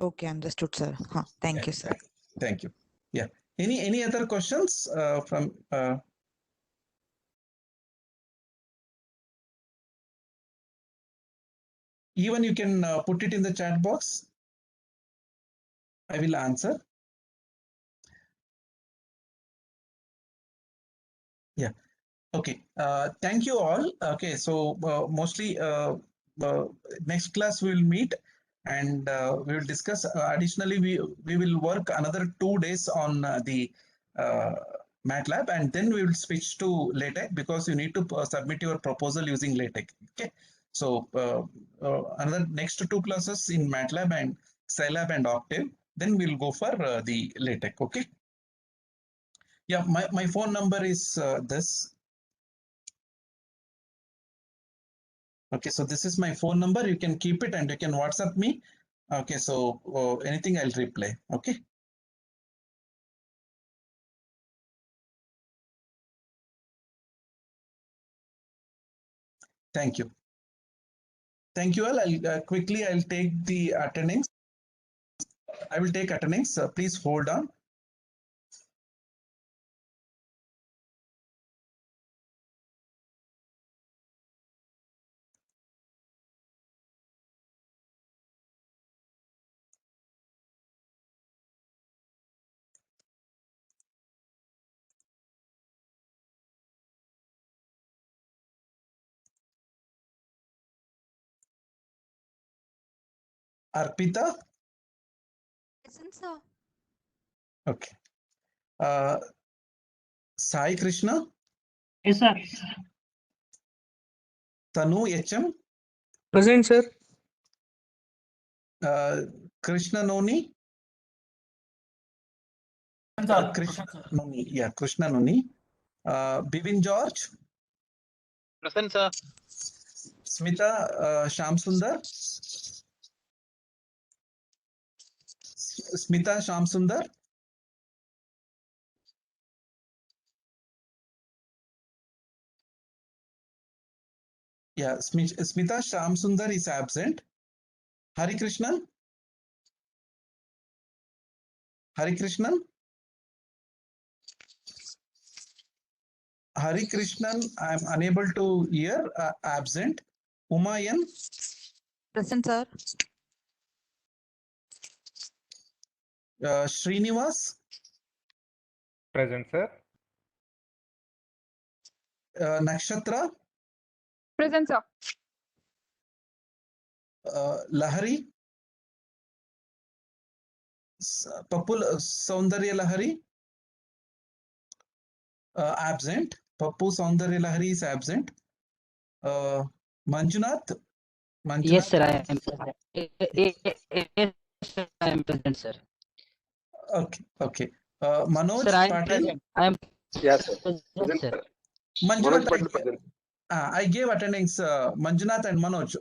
Okay, understood, sir. Huh. Thank you, sir. Thank you. Yeah. Any other questions from? Even you can put it in the chat box. I will answer. Yeah. Okay. Thank you all. Okay. So mostly next class we will meet and we will discuss. Additionally, we will work another 2 days on the MATLAB, and then we will switch to LaTeX because you need to submit your proposal using LaTeX. Okay. So another next 2 classes in MATLAB and Scilab and Octave. Then we'll go for the LaTeX. Okay. Yeah, my phone number is this. Okay, so this is my phone number. You can keep it and you can WhatsApp me. Okay, so anything I'll reply. Okay. Thank you. Thank you all. I'll I'll take the attendance. I will take attendance. Please hold on. Arpita. Present, sir. Okay. Sai Krishna. Yes, sir. Tanu HM. Present, sir. Krishna Noni. Krishna Noni. Yeah, Krishna Noni. Bivin George. Present, sir. Smita Shamsundar. Smita Shamsundar. Yeah, Smita Shamsundar is absent. Hari Krishnan. Hari Krishnan. Hari Krishnan, I am unable to hear. Absent. Umayan. Present, sir. Srinivas. Present, sir. Nakshatra. Present, sir. Lahari. Papul Saundarya Lahari. Absent. Pappu Saundarya Lahari is absent. Manjunath. Yes, sir, I am present. Yes, sir, I am present, sir. Okay, okay. Manoj Sir, I am Patil. present. I am Yes, sir. present, sir. Manjunath, I gave attendance, Manjunath and Manoj.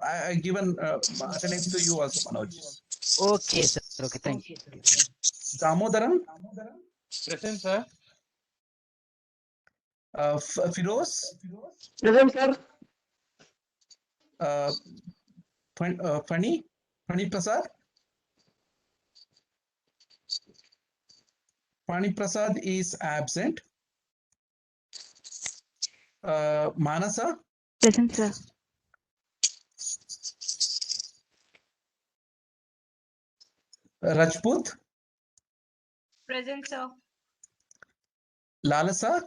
I given attendance to you also, Manoj. Okay, sir. Okay, thank you. Damodaran. Present, sir. Firoz. Present, sir. Fani Prasad. Fani Prasad is absent. Manasa. Present, sir. Rajput. Present, sir. Lalasa.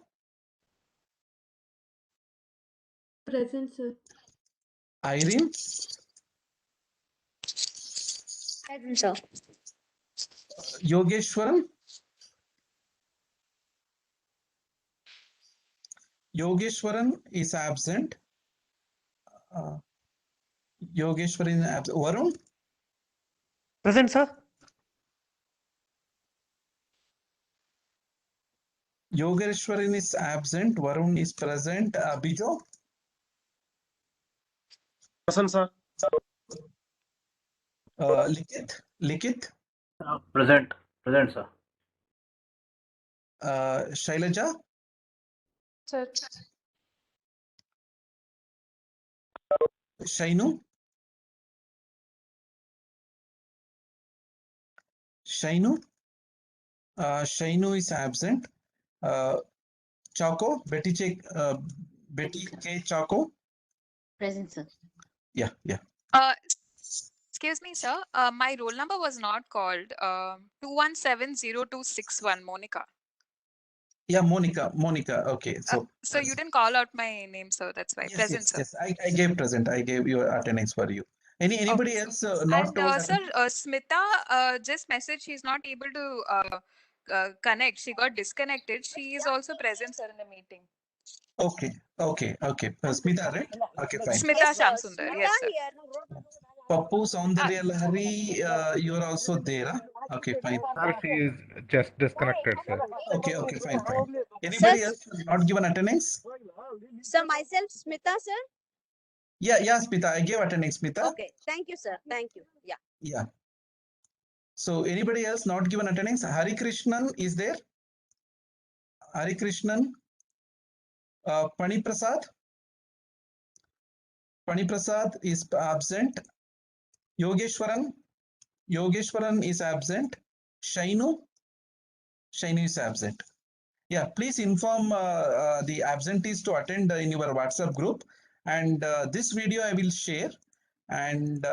Present, sir. Irene. Present, sir. Yogeshwaran. Yogeshwaran is absent. Yogeshwaran is absent. Varun. Present, sir. Yogeshwaran is absent. Varun is present. Bijo? Present, sir. Likith? Present, sir. Shailaja? Sir. Shainu? Shainu is absent. Chaco? Betty K. Chaco? Present, sir. Yeah. Excuse me, sir. My roll number was not called. 21702661, Monica. Yeah, Monica. Okay. So you didn't call out my name, sir. That's why. Present, sir. Yes. I gave present. I gave your attendance for you. Anybody else not And told? sir, Smita just messaged she's not able to connect. She got disconnected. She is also present, sir, in the meeting. Okay. Smita, right? Okay, fine. Smita Shamsundar. Yes, sir. Pappu Soundarya Lahari, you are also there. Huh? Okay, fine. Sir, she is just disconnected, sir. Okay, fine. Anybody else not given attendance? Sir, myself, Smita, sir. Yeah, Smita. I gave attendance, Smita. Okay, thank you, sir. Thank you. Yeah. So anybody else not given attendance? Hari Krishnan is there? Hari Krishnan. Pani Prasad is absent. Yogeshwaran is absent. Shainu is absent. Yeah, please inform the absentees to attend in your WhatsApp group. And this video I will share. And